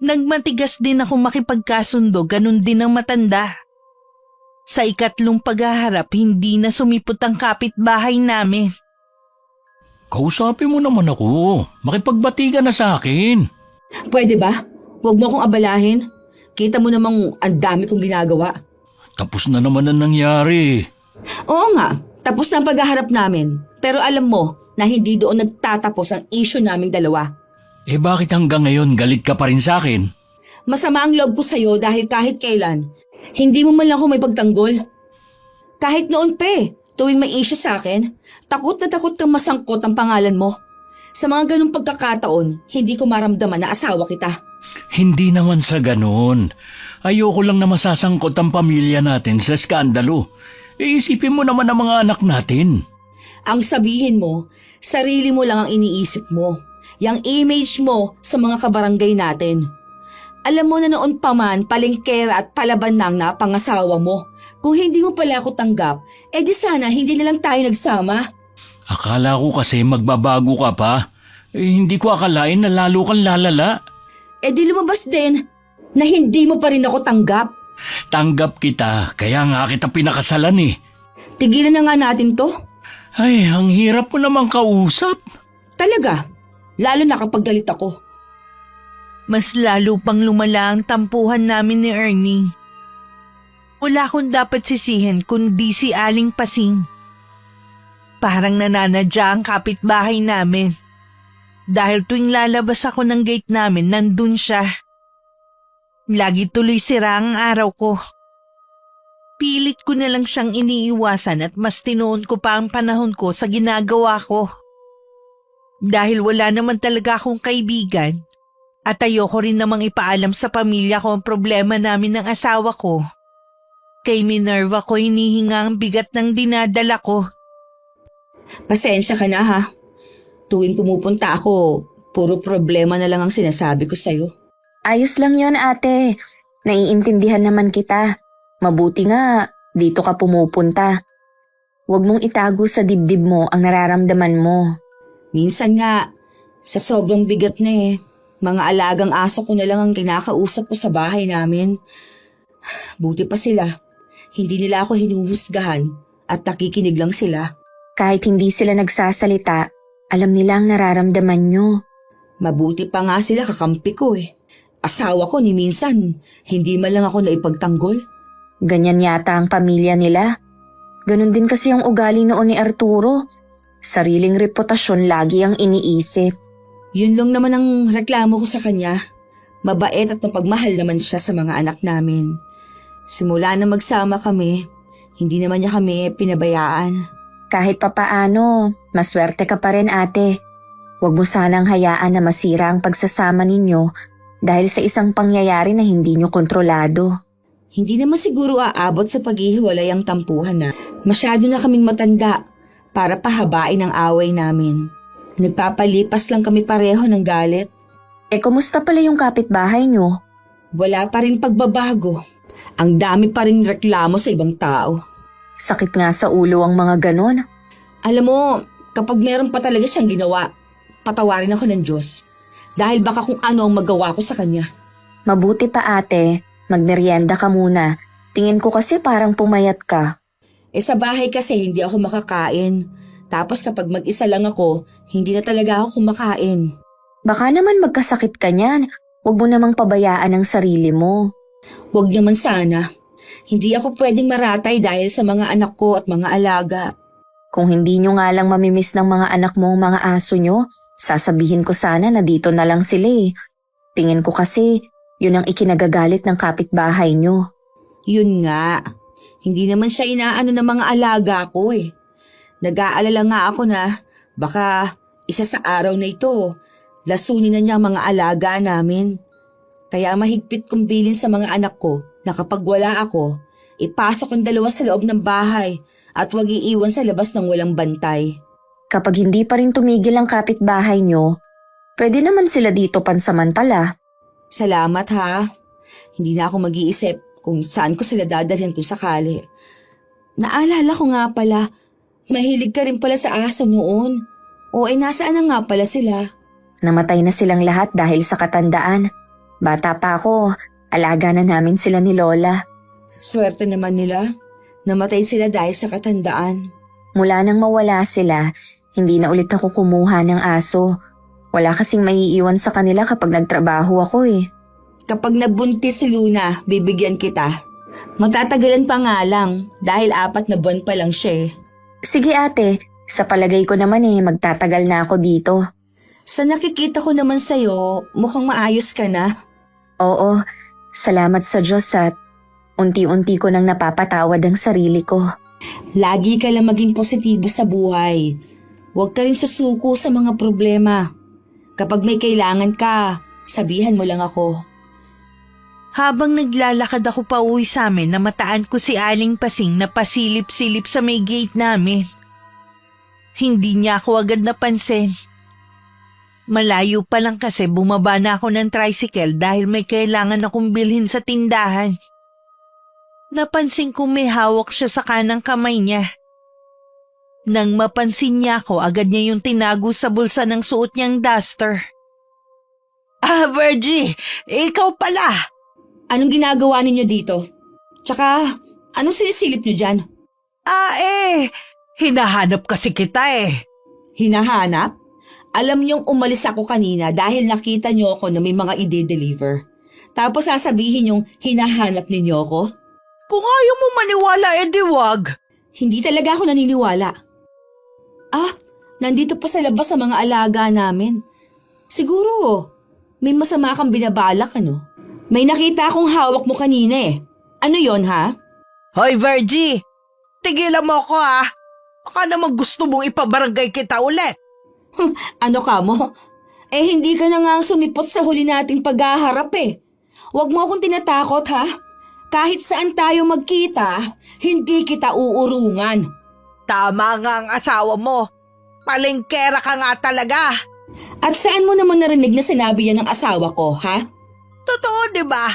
Nagmatigas din ako makipagkasundo, ganun din ang matanda. Sa ikatlong paghaharap, hindi na sumipot ang kapitbahay namin. Kausapin mo naman ako. Makipagbati ka na sa akin. Pwede ba? Huwag mo akong abalahin. Kita mo namang ang dami kong ginagawa. Tapos na naman ang nangyari. Oo nga, tapos na ang paghaharap namin. Pero alam mo na hindi doon nagtatapos ang issue naming dalawa. Bakit hanggang ngayon galit ka pa rin sa akin? Masama ang loob ko sa'yo dahil kahit kailan, hindi mo man lang ako may pagtanggol. Kahit noon pa tuwing may issue sa akin, takot na takot kang masangkot ang pangalan mo. Sa mga ganung pagkakataon, hindi ko maramdaman na asawa kita. Hindi naman sa ganun. Ayoko lang na masasangkot ang pamilya natin sa skandalo. Isipin mo naman ang mga anak natin. Ang sabihin mo, sarili mo lang ang iniisip mo. Yang image mo sa mga kabarangay natin. Alam mo na noon pa man, palengkera at palaban nang napangasawa mo. Kung hindi mo pala ako tanggap, di sana hindi na lang tayo nagsama. Akala ko kasi magbabago ka pa. Hindi ko akalain na lalo kang lalala. Di lumabas din na hindi mo pa rin ako tanggap. Tanggap kita, kaya nga kita pinakasalan eh. Tigilan na nga natin to. Ay, ang hirap mo namang kausap. Talaga, lalo na kapag galit ako. Mas lalo pang lumala ang tampuhan namin ni Ernie. Wala akong dapat sisihin kundi si Aling Pasing. Parang nananadya ang kapitbahay namin. Dahil tuwing lalabas ako ng gate namin, nandun siya. Lagi tuloy sira ang araw ko. Pilit ko na lang siyang iniiwasan at mas tinuon ko pa ang panahon ko sa ginagawa ko. Dahil wala naman talaga akong kaibigan at ayoko rin namang ipaalam sa pamilya ko ang problema namin ng asawa ko. Kay Minerva ko hinihinga ang bigat ng dinadala ko. Pasensya ka na ha. Tuwing pumupunta ako, puro problema na lang ang sinasabi ko sa'yo. Ayos lang yon ate. Naiintindihan naman kita. Mabuti nga, dito ka pumupunta. Huwag mong itago sa dibdib mo ang nararamdaman mo. Minsan nga, sa sobrang bigat na mga alagang aso ko na lang ang kinakausap ko sa bahay namin. Buti pa sila. Hindi nila ako hinuhusgahan at nakikinig lang sila. Kahit hindi sila nagsasalita, Alam nila ang nararamdaman nyo. Mabuti pa nga sila kakampi ko eh. Asawa ko ni minsan, hindi man lang ako naipagtanggol. Ganyan yata ang pamilya nila. Ganon din kasi ang ugali noon ni Arturo. Sariling reputasyon lagi ang iniisip. Yun lang naman ang reklamo ko sa kanya. Mabait at mapagmahal naman siya sa mga anak namin. Simula na magsama kami, hindi naman niya kami pinabayaan. Kahit papaano, maswerte ka pa rin ate. Huwag mo sanang hayaan na masira ang pagsasama ninyo dahil sa isang pangyayari na hindi nyo kontrolado. Hindi naman siguro aabot sa paghihiwalay ang tampuhan na masyado na kaming matanda para pahabain ang away namin. Nagpapalipas lang kami pareho ng galit. Kumusta pala yung kapitbahay nyo? Wala pa rin pagbabago. Ang dami pa rin reklamo sa ibang tao. Sakit nga sa ulo ang mga ganon. Alam mo, kapag meron pa talaga siyang ginawa, patawarin ako ng Diyos. Dahil baka kung ano ang magawa ko sa kanya. Mabuti pa ate, magmerienda ka muna. Tingin ko kasi parang pumayat ka. Sa bahay kasi hindi ako makakain. Tapos kapag mag-isa lang ako, hindi na talaga ako kumakain. Baka naman magkasakit ka niyan. Huwag mo namang pabayaan ang sarili mo. Huwag naman sana. Hindi ako pwedeng maratay dahil sa mga anak ko at mga alaga. Kung hindi nyo nga lang mamimiss ng mga anak mo mga aso nyo, sasabihin ko sana na dito na lang sila eh. Tingin ko kasi, yun ang ikinagagalit ng kapitbahay nyo. Yun nga. Hindi naman siya inaano ng mga alaga ko eh. Nag-aalala nga ako na baka isa sa araw na ito, lasunin na niya ang mga alaga namin. Kaya mahigpit kong bilin sa mga anak ko na kapag wala ako, ipasok ang dalawa sa loob ng bahay at huwag iiwan sa labas ng walang bantay. Kapag hindi pa rin tumigil ang kapitbahay nyo, pwede naman sila dito pansamantala. Salamat ha. Hindi na ako mag-iisip kung saan ko sila dadalhin kung sakali. Naalala ko nga pala, mahilig ka rin pala sa aso noon. O nasaan na nga pala sila? Namatay na silang lahat dahil sa katandaan. Bata pa ako, alaga na namin sila ni Lola. Swerte naman nila. Namatay sila dahil sa katandaan. Mula nang mawala sila, hindi na ulit ako kumuha ng aso. Wala kasing maiiwan sa kanila kapag nagtrabaho ako eh. Kapag nabuntis si Luna, bibigyan kita. Matatagalan pa nga lang dahil 4 na buwan pa lang siya eh. Sige ate, sa palagay ko naman magtatagal na ako dito. Sa nakikita ko naman sa'yo, mukhang maayos ka na. Oo, salamat sa Diyos at unti-unti ko nang napapatawad ang sarili ko. Lagi ka lang maging positibo sa buhay. Huwag ka rin susuko sa mga problema. Kapag may kailangan ka, sabihan mo lang ako. Habang naglalakad ako pa uwi sa amin, namataan ko si Aling Pasing na pasilip-silip sa may gate namin. Hindi niya ako agad napansin. Malayo pa lang kasi bumaba na ako ng tricycle dahil may kailangan akong bilhin sa tindahan. Napansin ko may hawak siya sa kanang kamay niya. Nang mapansin niya ako, agad niya yung tinago sa bulsa ng suot niyang duster. Ah, Virgie! Ikaw pala! Anong ginagawa ninyo dito? Tsaka, anong sinisilip nyo dyan? Hinahanap kasi kita eh. Hinahanap? Alam niyong umalis ako kanina dahil nakita niyo ako na may mga i-deliver. Tapos sasabihin niyong hinahanap ninyo ako? Kung ayaw mo maniwala, edi wag. Hindi talaga ako naniniwala. Nandito pa sa labas sa mga alaga namin. Siguro, may masama kang binabalak ano? May nakita akong hawak mo kanina eh. Ano yon ha? Hoy Virgie, tigilan mo ako ha. Baka naman gusto mong ipabarangay kita ulit. Ano ka mo? Hindi ka na nga sumipot sa huli nating paghaharap eh. Huwag mo akong tinatakot ha. Kahit saan tayo magkita, hindi kita uurungan. Tama nga ang asawa mo. Palengkera ka nga talaga. At saan mo naman narinig na sinabi yan ng asawa ko, ha? Totoo, di ba?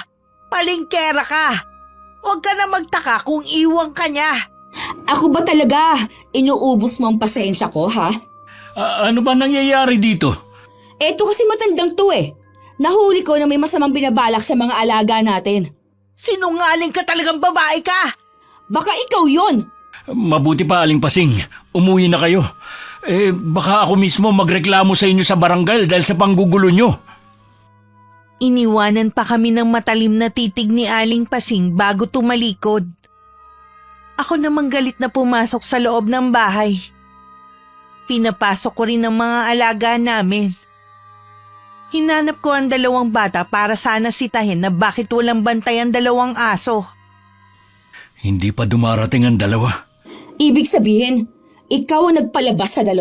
Palengkera ka. Huwag ka na magtaka kung iwang ka niya. Ako ba talaga? Inuubos mo ang pasensya ko, ha? Ano ba nangyayari dito? Eto kasi matandang to eh. Nahuli ko na may masamang binabalak sa mga alaga natin. Sinungaling ka talagang babae ka. Baka ikaw yon. Mabuti pa, Aling Pasing. Umuwi na kayo. Baka ako mismo magreklamo sa inyo sa barangay dahil sa panggugulo nyo. Iniwanan pa kami ng matalim na titig ni Aling Pasing bago tumalikod. Ako namang galit na pumasok sa loob ng bahay. Pinapasok ko rin ang mga alaga namin. Hinanap ko ang 2 bata para sana sitahin na bakit walang bantay ang 2 aso. Hindi pa dumarating ang 2. Ibig sabihin, ikaw ang nagpalabas sa 2?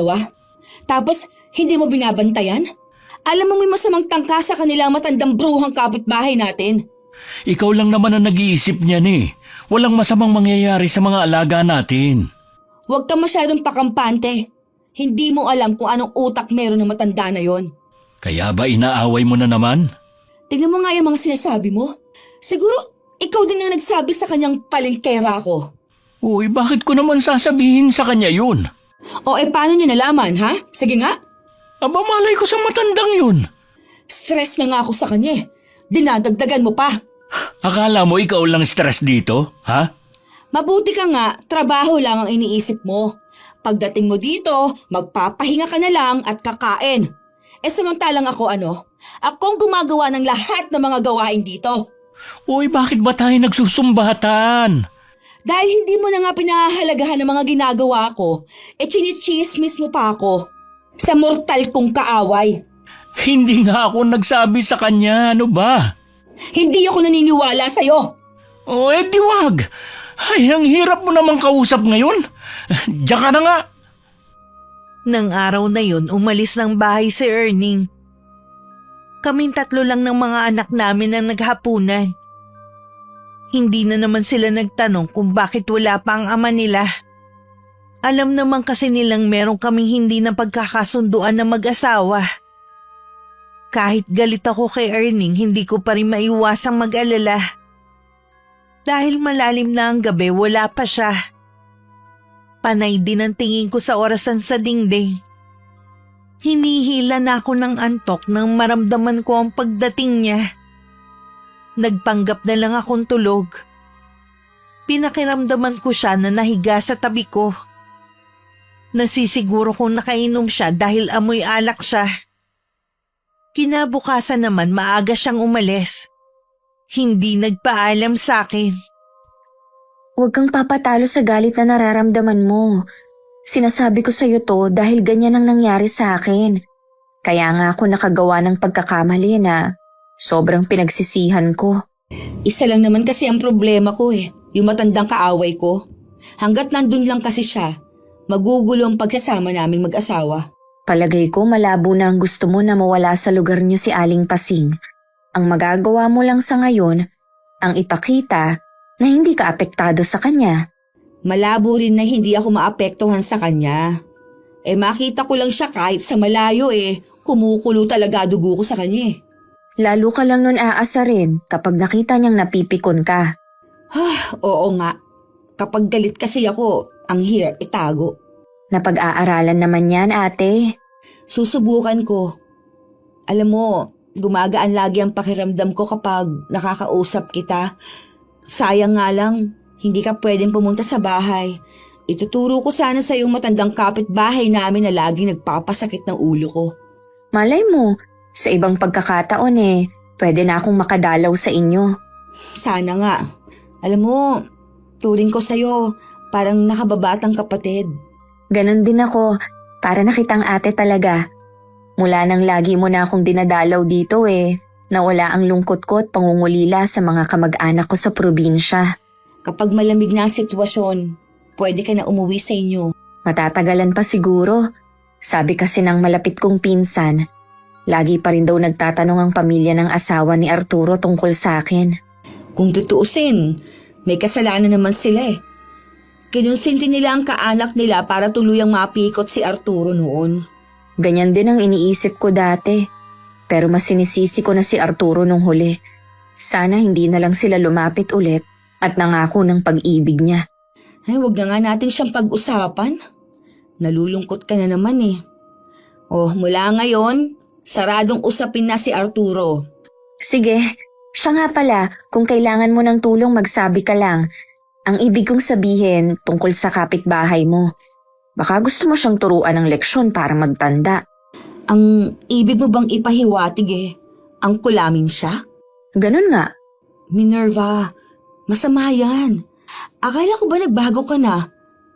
Tapos, hindi mo binabantayan? Alam mo may masamang tangka sa kanila matandang bruhang kapitbahay natin. Ikaw lang naman ang nag-iisip niyan eh. Walang masamang mangyayari sa mga alaga natin. Huwag ka masyadong pakampante. Hindi mo alam kung anong utak meron ng matanda na yon. Kaya ba inaaway mo na naman? Tingnan mo nga yung mga sinasabi mo. Siguro, ikaw din ang nagsabi sa kanyang palengkera ko. Uy, bakit ko naman sasabihin sa kanya yun? O paano niyo nalaman, ha? Sige nga. Aba, malay ko sa matandang yun. Stress na nga ako sa kanya. Dinadagdagan mo pa. Akala mo ikaw lang stress dito, ha? Mabuti ka nga, trabaho lang ang iniisip mo. Pagdating mo dito, magpapahinga ka na lang at kakain. Samantalang ako Akong gumagawa ng lahat ng mga gawain dito. Uy, bakit ba tayo nagsusumbatan? Dahil hindi mo na nga pinahahalagahan ng mga ginagawa ko, chinichismis mo pa ako sa mortal kong kaaway. Hindi nga ako nagsabi sa kanya, ano ba? Hindi ako naniniwala sa'yo. O di wag. Ay, ang hirap mo namang kausap ngayon. Diyan ka na nga. Nang araw na yun, umalis ng bahay si Erning. Kaming 3 lang ng mga anak namin ang naghapunan. Hindi na naman sila nagtanong kung bakit wala pa ang ama nila. Alam naman kasi nilang meron kaming hindi na pagkakasunduan na mag-asawa. Kahit galit ako kay Erning, hindi ko pa rin maiwasang mag-alala. Dahil malalim na ang gabi, wala pa siya. Panay din ang tingin ko sa orasan sa dingding. Hinihila na ako ng antok nang maramdaman ko ang pagdating niya. Nagpanggap na lang akong tulog. Pinakiramdaman ko siya na nahiga sa tabi ko. Nasisiguro kong nakainom siya dahil amoy alak siya. Kinabukasan naman maaga siyang umalis. Hindi nagpaalam sa akin. Huwag kang papatalo sa galit na nararamdaman mo. Sinasabi ko sa'yo to dahil ganyan ang nangyari sa akin. Kaya nga ako nakagawa ng pagkakamali na sobrang pinagsisihan ko. Isa lang naman kasi ang problema ko yung matandang kaaway ko. Hanggat nandun lang kasi siya, magugulo ang pagsasama naming mag-asawa. Palagay ko malabo na ang gusto mo na mawala sa lugar niyo si Aling Pasing. Ang magagawa mo lang sa ngayon, ang ipakita na hindi ka apektado sa kanya. Malabo rin na hindi ako maapektuhan sa kanya. Makita ko lang siya kahit sa malayo kumukulo talaga dugo ko sa kanya Lalo ka lang nun aasarin kapag nakita niyang napipikon ka. Oo nga. Kapag galit kasi ako, ang hirap itago. Napag-aaralan naman yan, ate. Susubukan ko. Alam mo, gumagaan lagi ang pakiramdam ko kapag nakakausap kita. Sayang nga lang, hindi ka pwedeng pumunta sa bahay. Ituturo ko sana sa iyong matandang kapitbahay namin na laging nagpapasakit ng ulo ko. Malay mo, sa ibang pagkakataon pwede na akong makadalaw sa inyo. Sana nga. Alam mo, turing ko sa'yo, parang nakababatang kapatid. Ganon din ako, para nakitang ate talaga. Mula nang lagi mo na akong dinadalaw dito nawala ang lungkot ko at pangungulila sa mga kamag-anak ko sa probinsya. Kapag malamig na ang sitwasyon, pwede ka na umuwi sa inyo. Matatagalan pa siguro. Sabi kasi ng malapit kong pinsan, lagi pa rin daw nagtatanong ang pamilya ng asawa ni Arturo tungkol sa akin. Kung tutuusin, may kasalanan naman sila Kinonsinti nila ang kaanak nila para tuluyang mapikot si Arturo noon. Ganyan din ang iniisip ko dati. Pero mas sinisisi ko na si Arturo nung huli. Sana hindi na lang sila lumapit ulit at nangako ng pag-ibig niya. Ay, wag na nga natin siyang pag-usapan. Nalulungkot ka na naman mula ngayon, saradong usapin na si Arturo. Sige, siya nga pala, kung kailangan mo ng tulong magsabi ka lang. Ang ibig kong sabihin tungkol sa kapitbahay mo. Baka gusto mo siyang turuan ng leksyon para magtanda. Ang ibig mo bang ipahiwatig ang kulamin siya? Ganun nga. Minerva, masama yan. Akala ko ba nagbago ka na?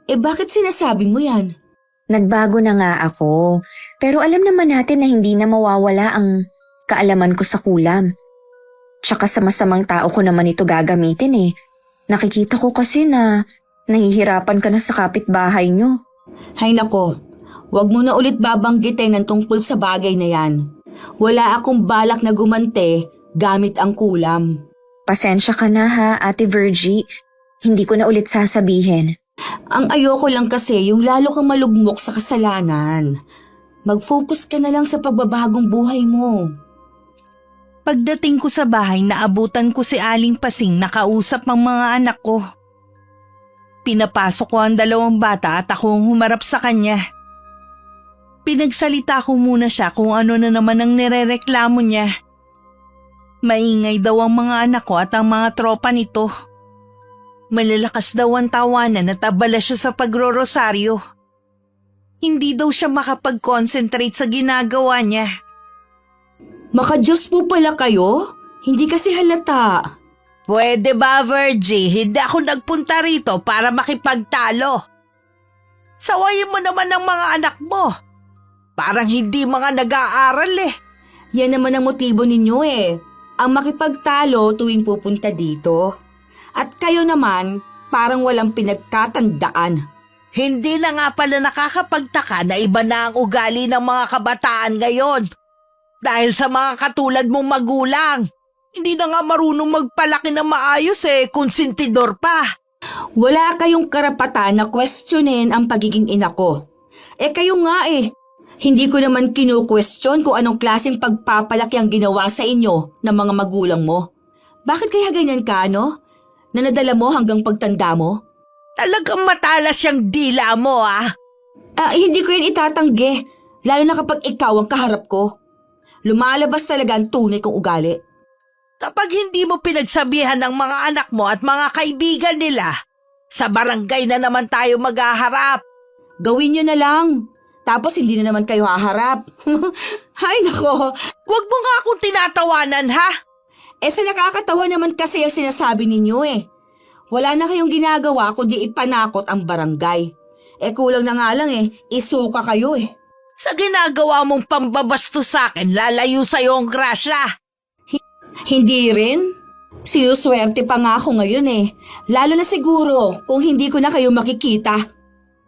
Bakit sinasabi mo yan? Nagbago na nga ako. Pero alam naman natin na hindi na mawawala ang kaalaman ko sa kulam. Tsaka sa masamang tao ko naman ito gagamitin. Nakikita ko kasi na nahihirapan ka na sa kapitbahay nyo. Hay nako, wag mo na ulit babanggitin ang tungkol sa bagay na yan. Wala akong balak na gumante gamit ang kulam. Pasensya ka na ha, Ate Virgie. Hindi ko na ulit sasabihin. Ang ayoko lang kasi yung lalo kang malugmok sa kasalanan. Mag-focus ka na lang sa pagbabagong buhay mo. Pagdating ko sa bahay, naabutan ko si Aling Pasing nakausap ang mga anak ko. Pinapasok ko ang 2 bata at ako ang humarap sa kanya. Pinagsalita ko muna siya kung ano na naman ang nirereklamo niya. Maingay daw ang mga anak ko at ang mga tropa nito. Malalakas daw ang tawanan at abala siya sa pagrorosaryo. Hindi daw siya makapag-concentrate sa ginagawa niya. Maka-Diyos po pala kayo? Hindi kasi halata. Pwede ba, Virgie? Hindi ako nagpunta rito para makipagtalo. Sawayin mo naman ang mga anak mo. Parang hindi mga nag-aaral Yan naman ang motibo ninyo ang makipagtalo tuwing pupunta dito. At kayo naman, parang walang pinagkatandaan. Hindi na nga pala nakakapagtaka na iba na ang ugali ng mga kabataan ngayon. Dahil sa mga katulad mong magulang. Hindi na nga marunong magpalaki na maayos konsentidor pa. Wala kayong karapatan na questionin ang pagiging ina ko. Kayo nga Hindi ko naman kinu-question kung anong klaseng pagpapalaki ang ginawa sa inyo ng mga magulang mo. Bakit kaya ganyan ka, no? Na nadala mo hanggang pagtanda mo? Talagang matalas yung dila mo Hindi ko yan itatanggi. Lalo na kapag ikaw ang kaharap ko. Lumalabas talaga ang tunay kong ugali. Kapag hindi mo pinagsabihan ng mga anak mo at mga kaibigan nila, sa barangay na naman tayo maghaharap. Gawin nyo na lang. Tapos hindi na naman kayo haharap. Hay nako. Huwag mo nga akong tinatawanan ha. Sa nakakatawa naman kasi ang sinasabi ninyo Wala na kayong ginagawa kundi ipanakot ang barangay. Kulang na nga lang isuka kayo Sa ginagawa mong pambabastos sa akin, lalayo sa'yo ang grasya. Hindi rin. Sinuswerte pa nga ako ngayon Lalo na siguro kung hindi ko na kayo makikita.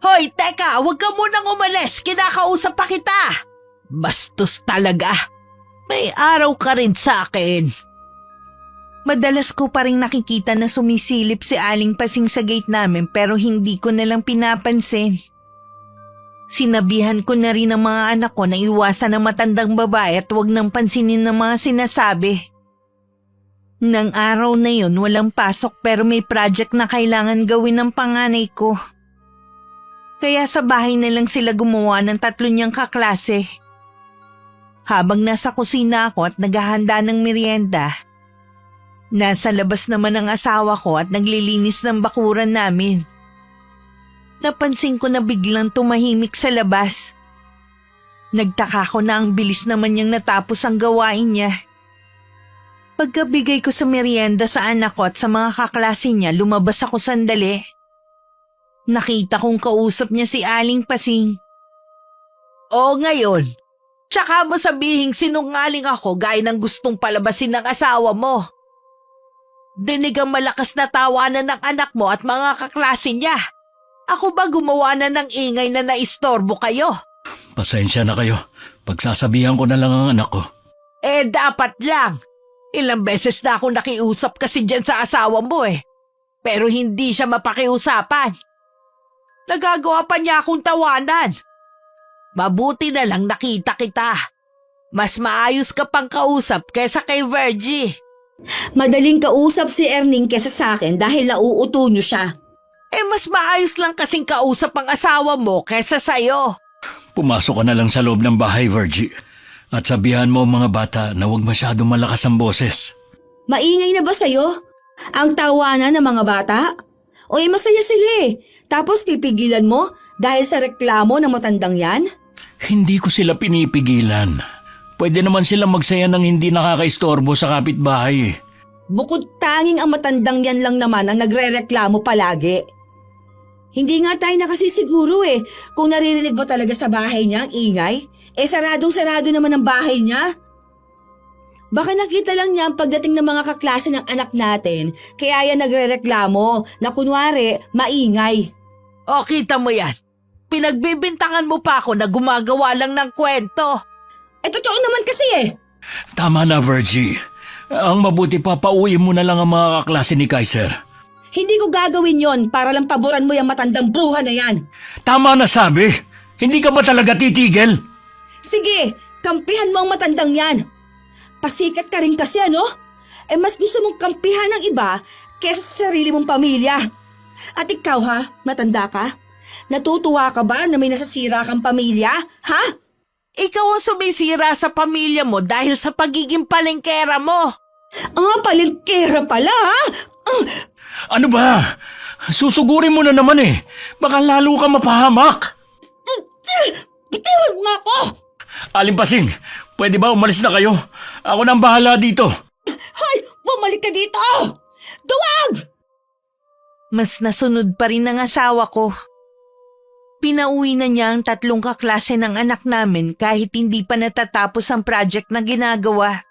Hoy, teka, huwag ka munang umalis. Kinakausap pa kita. Bastos talaga. May araw ka rin sa akin. Madalas ko pa rin nakikita na sumisilip si Aling Pasing sa gate namin pero hindi ko na lang pinapansin. Sinabihan ko na rin ang mga anak ko na iwasan ang matandang babae at huwag nang pansinin ng mga sinasabi. Nang araw na yun, walang pasok pero may project na kailangan gawin ng panganay ko. Kaya sa bahay na lang sila gumawa ng 3 niyang kaklase. Habang nasa kusina ako at naghahanda ng merienda, nasa labas naman ang asawa ko at naglilinis ng bakuran namin. Napansin ko na biglang tumahimik sa labas. Nagtaka ko na ang bilis naman niyang natapos ang gawain niya. Pagkabigay ko sa merienda sa anak ko at sa mga kaklase niya, lumabas ako sandali. Nakita kong kausap niya si Aling Pasing. O ngayon, tsaka mo sabihing sinungaling ako gaya ng gustong palabasin ng asawa mo. Dinig ang malakas na tawanan ng anak mo at mga kaklase niya. Ako ba gumawa na ng ingay na naistorbo kayo? Pasensya na kayo. Pagsasabihan ko na lang ang anak ko. Dapat lang. Ilang beses na ako nakiusap kasi dyan sa asawa mo Pero hindi siya mapakiusapan. Nagagawa pa niya akong tawanan. Mabuti na lang nakita kita. Mas maayos ka pang kausap kaysa kay Virgie. Madaling kausap si Erning kesa sa akin dahil nauuto niyo siya. Mas maayos lang kasing kausap ang asawa mo kaysa sa'yo. Pumasok ka na lang sa loob ng bahay, Virgie. At sabihan mo ang mga bata na huwag masyadong malakas ang boses. Maingay na ba sa'yo? Ang tawanan ng mga bata? O masaya sila eh. Tapos pipigilan mo dahil sa reklamo ng matandang yan? Hindi ko sila pinipigilan. Pwede naman silang magsaya ng hindi nakakaistorbo sa kapitbahay. Bukod tanging ang matandang yan lang naman ang nagre-reklamo palagi. Hindi nga tayo nakasisiguro eh kung naririnig ba talaga sa bahay niya ang ingay. Saradong-sarado naman ang bahay niya. Baka nakita lang niya ang pagdating ng mga kaklase ng anak natin, kaya yan nagre-reklamo na kunwari maingay. O, kita mo yan. Pinagbibintangan mo pa ako na gumagawa lang ng kwento. Totoo naman kasi eh. Tama na, Virgie. Ang mabuti pa, pauwi mo na lang ang mga kaklase ni Kaiser. Hindi ko gagawin yon para lang paboran mo yung matandang bruha na yan. Tama na sabi. Hindi ka ba talaga titigil? Sige, kampihan mo ang matandang yan. Pasikat ka rin kasi ano? Mas gusto mong kampihan ng iba kesa sa sarili mong pamilya. At ikaw ha, matanda ka? Natutuwa ka ba na may nasasira kang pamilya? Ha? Ikaw ang sumisira sa pamilya mo dahil sa pagiging palengkera mo. Palengkera pala ha? Ano ba? Susugurin mo na naman eh. Baka lalo ka mapahamak. Bitiwan mo nga ako! Aling Pasing, pwede ba umalis na kayo? Ako nang bahala dito. Hoy! Bumalik ka dito! Duwag! Mas nasunod pa rin ng asawa ko. Pinauwi na niya ang 3 kaklase ng anak namin kahit hindi pa natatapos ang project na ginagawa.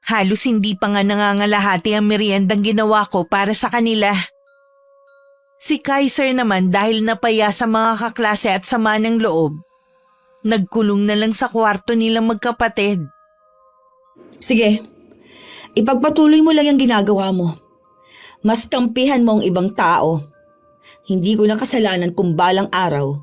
Halos hindi pa nga nangangalahati ang meriendang ginawa ko para sa kanila. Si Kaiser naman dahil napaya sa mga kaklase at sama ng loob, nagkulong na lang sa kwarto nilang magkapatid. Sige, ipagpatuloy mo lang yung ginagawa mo. Mas kampihan mo ang ibang tao. Hindi ko na kasalanan kung balang araw,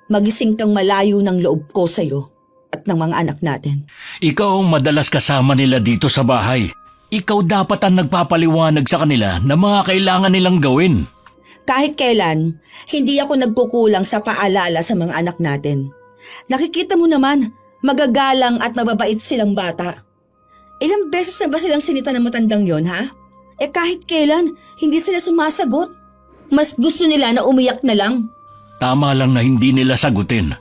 magising kang malayo ng loob ko sa'yo at ng mga anak natin. Ikaw ang madalas kasama nila dito sa bahay. Ikaw dapat ang nagpapaliwanag sa kanila na mga kailangan nilang gawin. Kahit kailan, hindi ako nagkukulang sa paalala sa mga anak natin. Nakikita mo naman, magagalang at mababait silang bata. Ilang beses na ba silang sinita ng matandang yon, ha? Kahit kailan, hindi sila sumasagot. Mas gusto nila na umiyak na lang. Tama lang na hindi nila sagutin.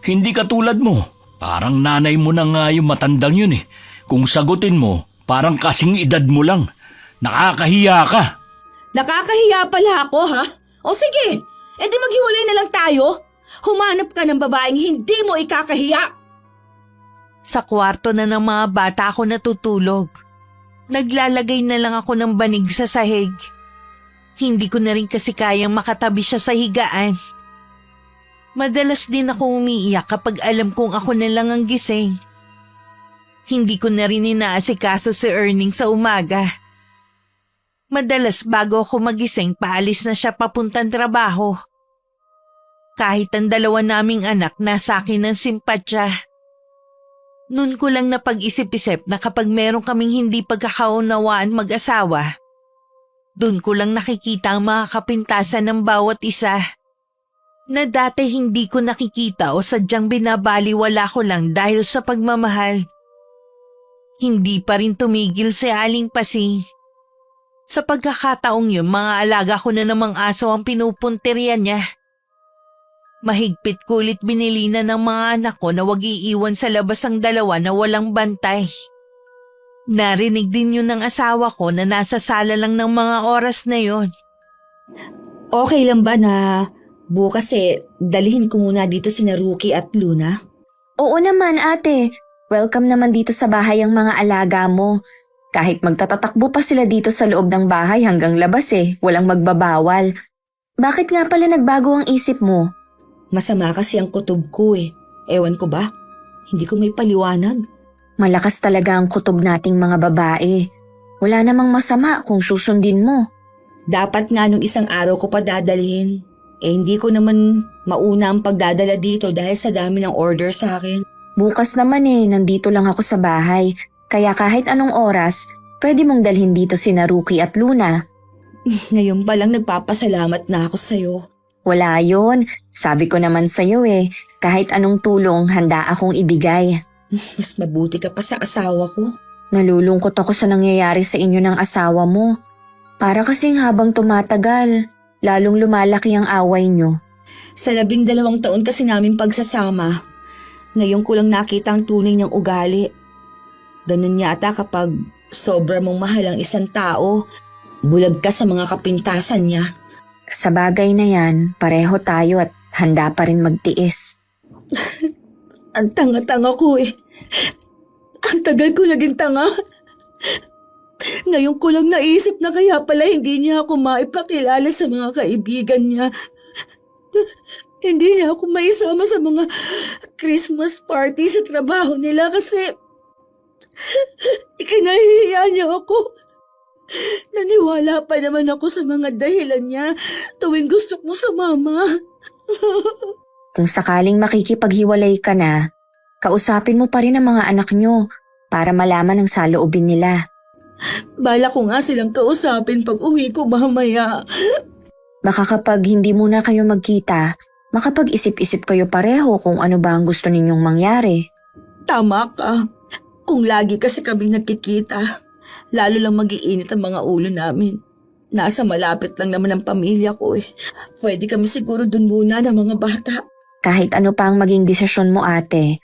Hindi katulad mo. Parang nanay mo na nga yung matandang yun eh. Kung sagutin mo, parang kasing edad mo lang. Nakakahiya ka. Nakakahiya pala ako, ha? O sige, edi maghiwalay na lang tayo. Humanap ka ng babaeng hindi mo ikakahiya. Sa kwarto na ng mga bata ako natutulog. Naglalagay na lang ako ng banig sa sahig. Hindi ko na rin kasi kayang makatabi siya sa higaan. Madalas din ako umiiyak kapag alam kong ako na lang ang gising. Hindi ko na rin inaasikaso si Erning sa umaga. Madalas bago ako magising, paalis na siya papuntang trabaho. Kahit ang 2 naming anak, nasa akin ng simpatya. Noon ko lang napag-isip-isip na kapag meron kaming hindi pagkakaunawaan mag-asawa, doon ko lang nakikita ang mga kapintasan ng bawat isa. Na dati hindi ko nakikita o sadyang binabaliwala ko lang dahil sa pagmamahal. Hindi pa rin tumigil si Aling Pasing. Sa pagkakataong yun, mga alaga ko na namang aso ang pinupunterian niya. Mahigpit kulit binili na ng mga anak ko na wag iiwan sa labas ang 2 na walang bantay. Narinig din yun ng asawa ko na nasa sala lang ng mga oras na yun. Okay lang ba na bukas dalhin ko muna dito sina Rookie at Luna? Oo naman ate, welcome naman dito sa bahay ang mga alaga mo. Kahit magtatatakbo pa sila dito sa loob ng bahay hanggang labas walang magbabawal. Bakit nga pala nagbago ang isip mo? Masama kasi ang kutob ko Ewan ko ba? Hindi ko may paliwanag. Malakas talaga ang kutob nating mga babae. Wala namang masama kung susundin mo. Dapat nga nung isang araw ko pa dadalhin. Hindi ko naman mauna ang pagdadala dito dahil sa dami ng order sa akin. Bukas naman nandito lang ako sa bahay. Kaya kahit anong oras, pwede mong dalhin dito sina Rookie at Luna. Ngayon pa lang nagpapasalamat na ako sa'yo. Wala yun. Sabi ko naman sa'yo kahit anong tulong handa akong ibigay. Mas mabuti ka pa sa asawa ko. Nalulungkot ako sa nangyayari sa inyo ng asawa mo. Para kasing habang tumatagal, lalong lumalaki ang away nyo. Sa 12 taon kasi namin pagsasama, ngayon ko lang nakita ang tunay niyang ugali. Ganun yata kapag sobra mong mahal ang isang tao, bulag ka sa mga kapintasan niya. Sa bagay na yan, pareho tayo at handa pa rin magtiis. Ang tanga-tanga ko eh. Ang tagal ko naging tanga. Ngayon ko lang naisip na kaya pala hindi niya ako maipakilala sa mga kaibigan niya. Hindi niya ako maisama sa mga Christmas party sa trabaho nila kasi ikinahihiya niya ako. Naniwala pa naman ako sa mga dahilan niya tuwing gusto ko sumama. Kung sakaling makikipaghiwalay ka na, kausapin mo pa rin ang mga anak nyo para malaman ang saloobin nila. Bala ko nga silang kausapin pag uwi ko mamaya. Baka kapag hindi muna kayo magkita, makapag-isip-isip kayo pareho kung ano ba ang gusto ninyong mangyari. Tama ka. Kung lagi kasi kami nagkikita, lalo lang mag-iinit ang mga ulo namin. Nasa malapit lang naman ang pamilya ko eh. Pwede kami siguro dun muna ng mga bata. Kahit ano pa ang maging desisyon mo ate,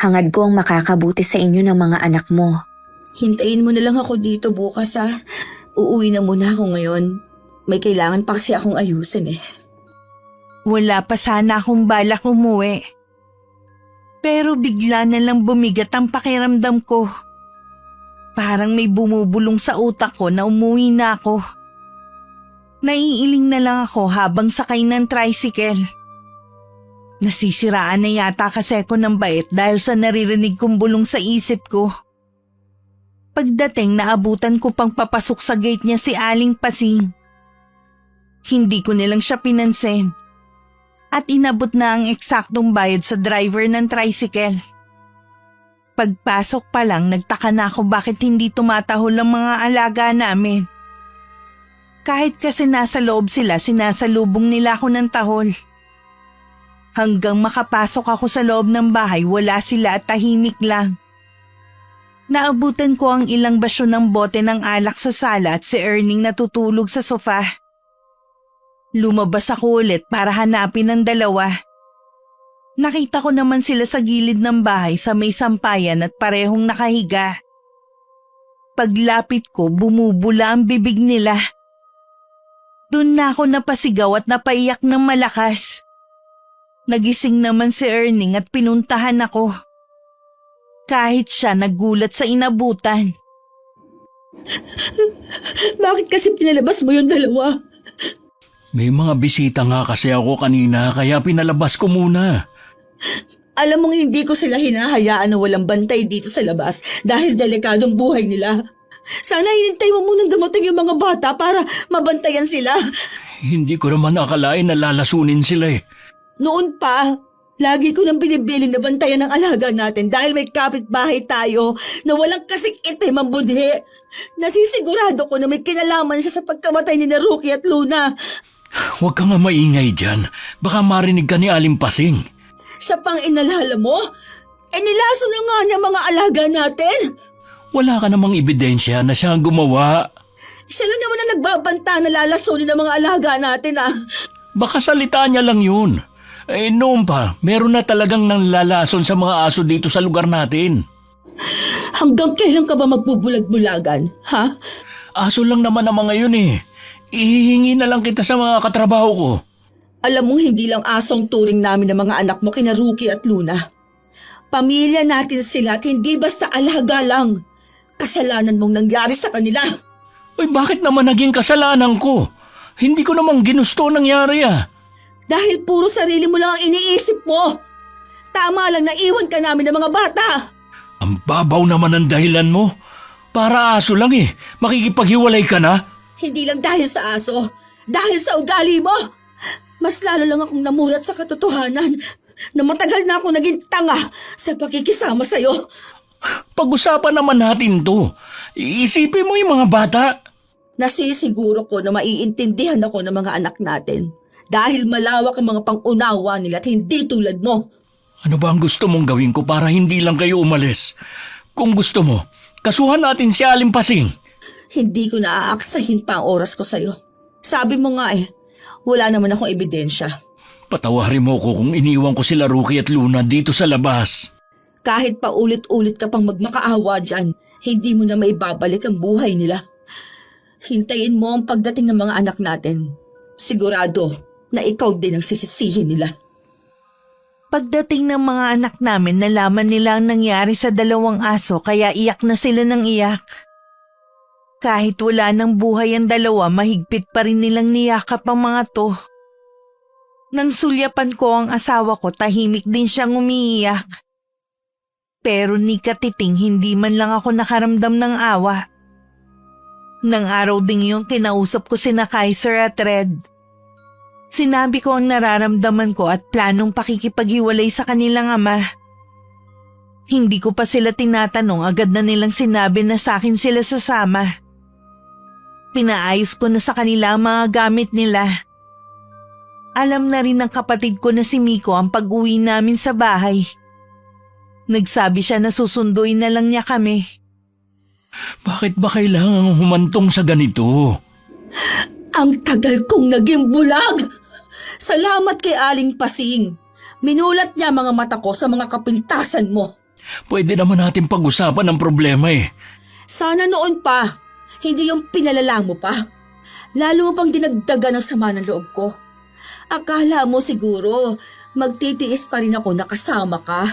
hangad ko ang makakabuti sa inyo ng mga anak mo. Hintayin mo na lang ako dito bukas ha. Uuwi na muna ako ngayon. May kailangan pa kasi akong ayusin eh. Wala pa sana akong balak umuwi. Pero bigla na lang bumigat ang pakiramdam ko. Parang may bumubulong sa utak ko na umuwi na ako. Naiiling na lang ako habang sakay ng tricycle. Nasisiraan na yata kasi ako ng bait dahil sa naririnig kong bulong sa isip ko. Pagdating naabutan ko pang papasok sa gate niya si Aling Pasing. Hindi ko nilang siya pinansin. At inabot na ang eksaktong bayad sa driver ng tricycle. Pagpasok pa lang nagtaka na ako bakit hindi tumatahol ang mga alaga namin. Kahit kasi nasa loob sila, sinasalubong nila ako ng tahol. Hanggang makapasok ako sa loob ng bahay, wala sila at tahimik lang. Naabutan ko ang ilang basyo ng bote ng alak sa sala at si Erning natutulog sa sofa. Lumabas ako ulit para hanapin ang dalawa. Nakita ko naman sila sa gilid ng bahay sa may sampayan at parehong nakahiga. Paglapit ko, bumubula ang bibig nila. Doon na ako napasigaw at napaiyak ng malakas. Nagising naman si Erning at pinuntahan ako. Kahit siya nagulat sa inabutan. Bakit kasi pinalabas mo yung dalawa? May mga bisita nga kasi ako kanina kaya pinalabas ko muna. Alam mong hindi ko sila hinahayaan na walang bantay dito sa labas dahil delikadong buhay nila. Sana hinintay mo munang dumating yung mga bata para mabantayan sila. Hindi ko naman akalain na lalasunin sila eh. Noon pa, lagi ko nang binibilin na bantayan ng alaga natin dahil may kapitbahay tayo na walang kasing itim ang budhi. Nasisigurado ko na may kinalaman siya sa pagkamatay ni Rookie at Luna. Huwag ka nga maingay dyan. Baka marinig ka ni Aling Pasing. Siya pang inalala mo? Nilaso na nga niya mga alaga natin. Wala ka namang ebidensya na siya ang gumawa. Siya lang naman ang nagbabanta na lalasunin ng mga alaga natin ah. Baka salita niya lang yun. Noon pa, meron na talagang nanlalason sa mga aso dito sa lugar natin. Hanggang kailan ka ba magbubulag-bulagan, ha? Aso lang naman ang mga yun eh. Ihihingi na lang kita sa mga katrabaho ko. Alam mong hindi lang asong turing namin ng mga anak mo kina Rookie at Luna. Pamilya natin sila at hindi basta alaga lang. Kasalanan mong nangyari sa kanila. Uy, bakit naman naging kasalanan ko? Hindi ko namang ginusto nangyari ah. Dahil puro sarili mo lang ang iniisip mo. Tama lang na iwan ka namin ng mga bata. Ang babaw naman ang dahilan mo. Para aso lang eh. Makikipaghiwalay ka na? Hindi lang dahil sa aso. Dahil sa ugali mo. Mas lalo lang akong namulat sa katotohanan na matagal na ako naging tanga sa pakikisama sa'yo. Pag-usapan naman natin to. Iisipin mo yung mga bata. Nasisiguro ko na maiintindihan ako ng mga anak natin. Dahil malawak ang mga pang-unawa nila at hindi tulad mo. Ano ba ang gusto mong gawin ko para hindi lang kayo umalis? Kung gusto mo, kasuhan natin si Aling Pasing. Hindi ko naaaksahin pa ang oras ko sa'yo. Sabi mo nga wala naman akong ebidensya. Patawarin mo ko kung iniwan ko sila Rookie at Luna dito sa labas. Kahit pa ulit-ulit ka pang magmakaawa dyan, hindi mo na maibabalik ang buhay nila. Hintayin mo ang pagdating ng mga anak natin. Sigurado na ikaw din ang sisisihin nila. Pagdating ng mga anak namin, nalaman nila ang nangyari sa 2 aso kaya iyak na sila ng iyak. Kahit wala ng buhay ang 2, mahigpit pa rin nilang niyakap ang mga to. Nang sulyapan ko ang asawa ko, tahimik din siyang umiiyak. Pero ni Katiting, hindi man lang ako nakaramdam ng awa. Nang araw ding yun, kinausap ko sina Kaiser at Red. Sinabi ko ang nararamdaman ko at planong pakikipaghiwalay sa kanilang ama. Hindi ko pa sila tinatanong, agad na nilang sinabi na sa akin sila sasama. Pinaayos ko na sa kanila ang mga gamit nila. Alam na rin ng kapatid ko na si Miko ang pag-uwi namin sa bahay. Nagsabi siya na susunduin na lang niya kami. Bakit ba kailangang humantong sa ganito? Ang tagal kong naging bulag! Salamat kay Aling Pasing. Minulat niya mga mata ko sa mga kapintasan mo. Pwede naman natin pag-usapan ang problema Sana noon pa, hindi yung pinalala mo pa. Lalo pang dinagdagan ng sama ng loob ko. Akala mo siguro magtitiis pa rin ako na kasama ka.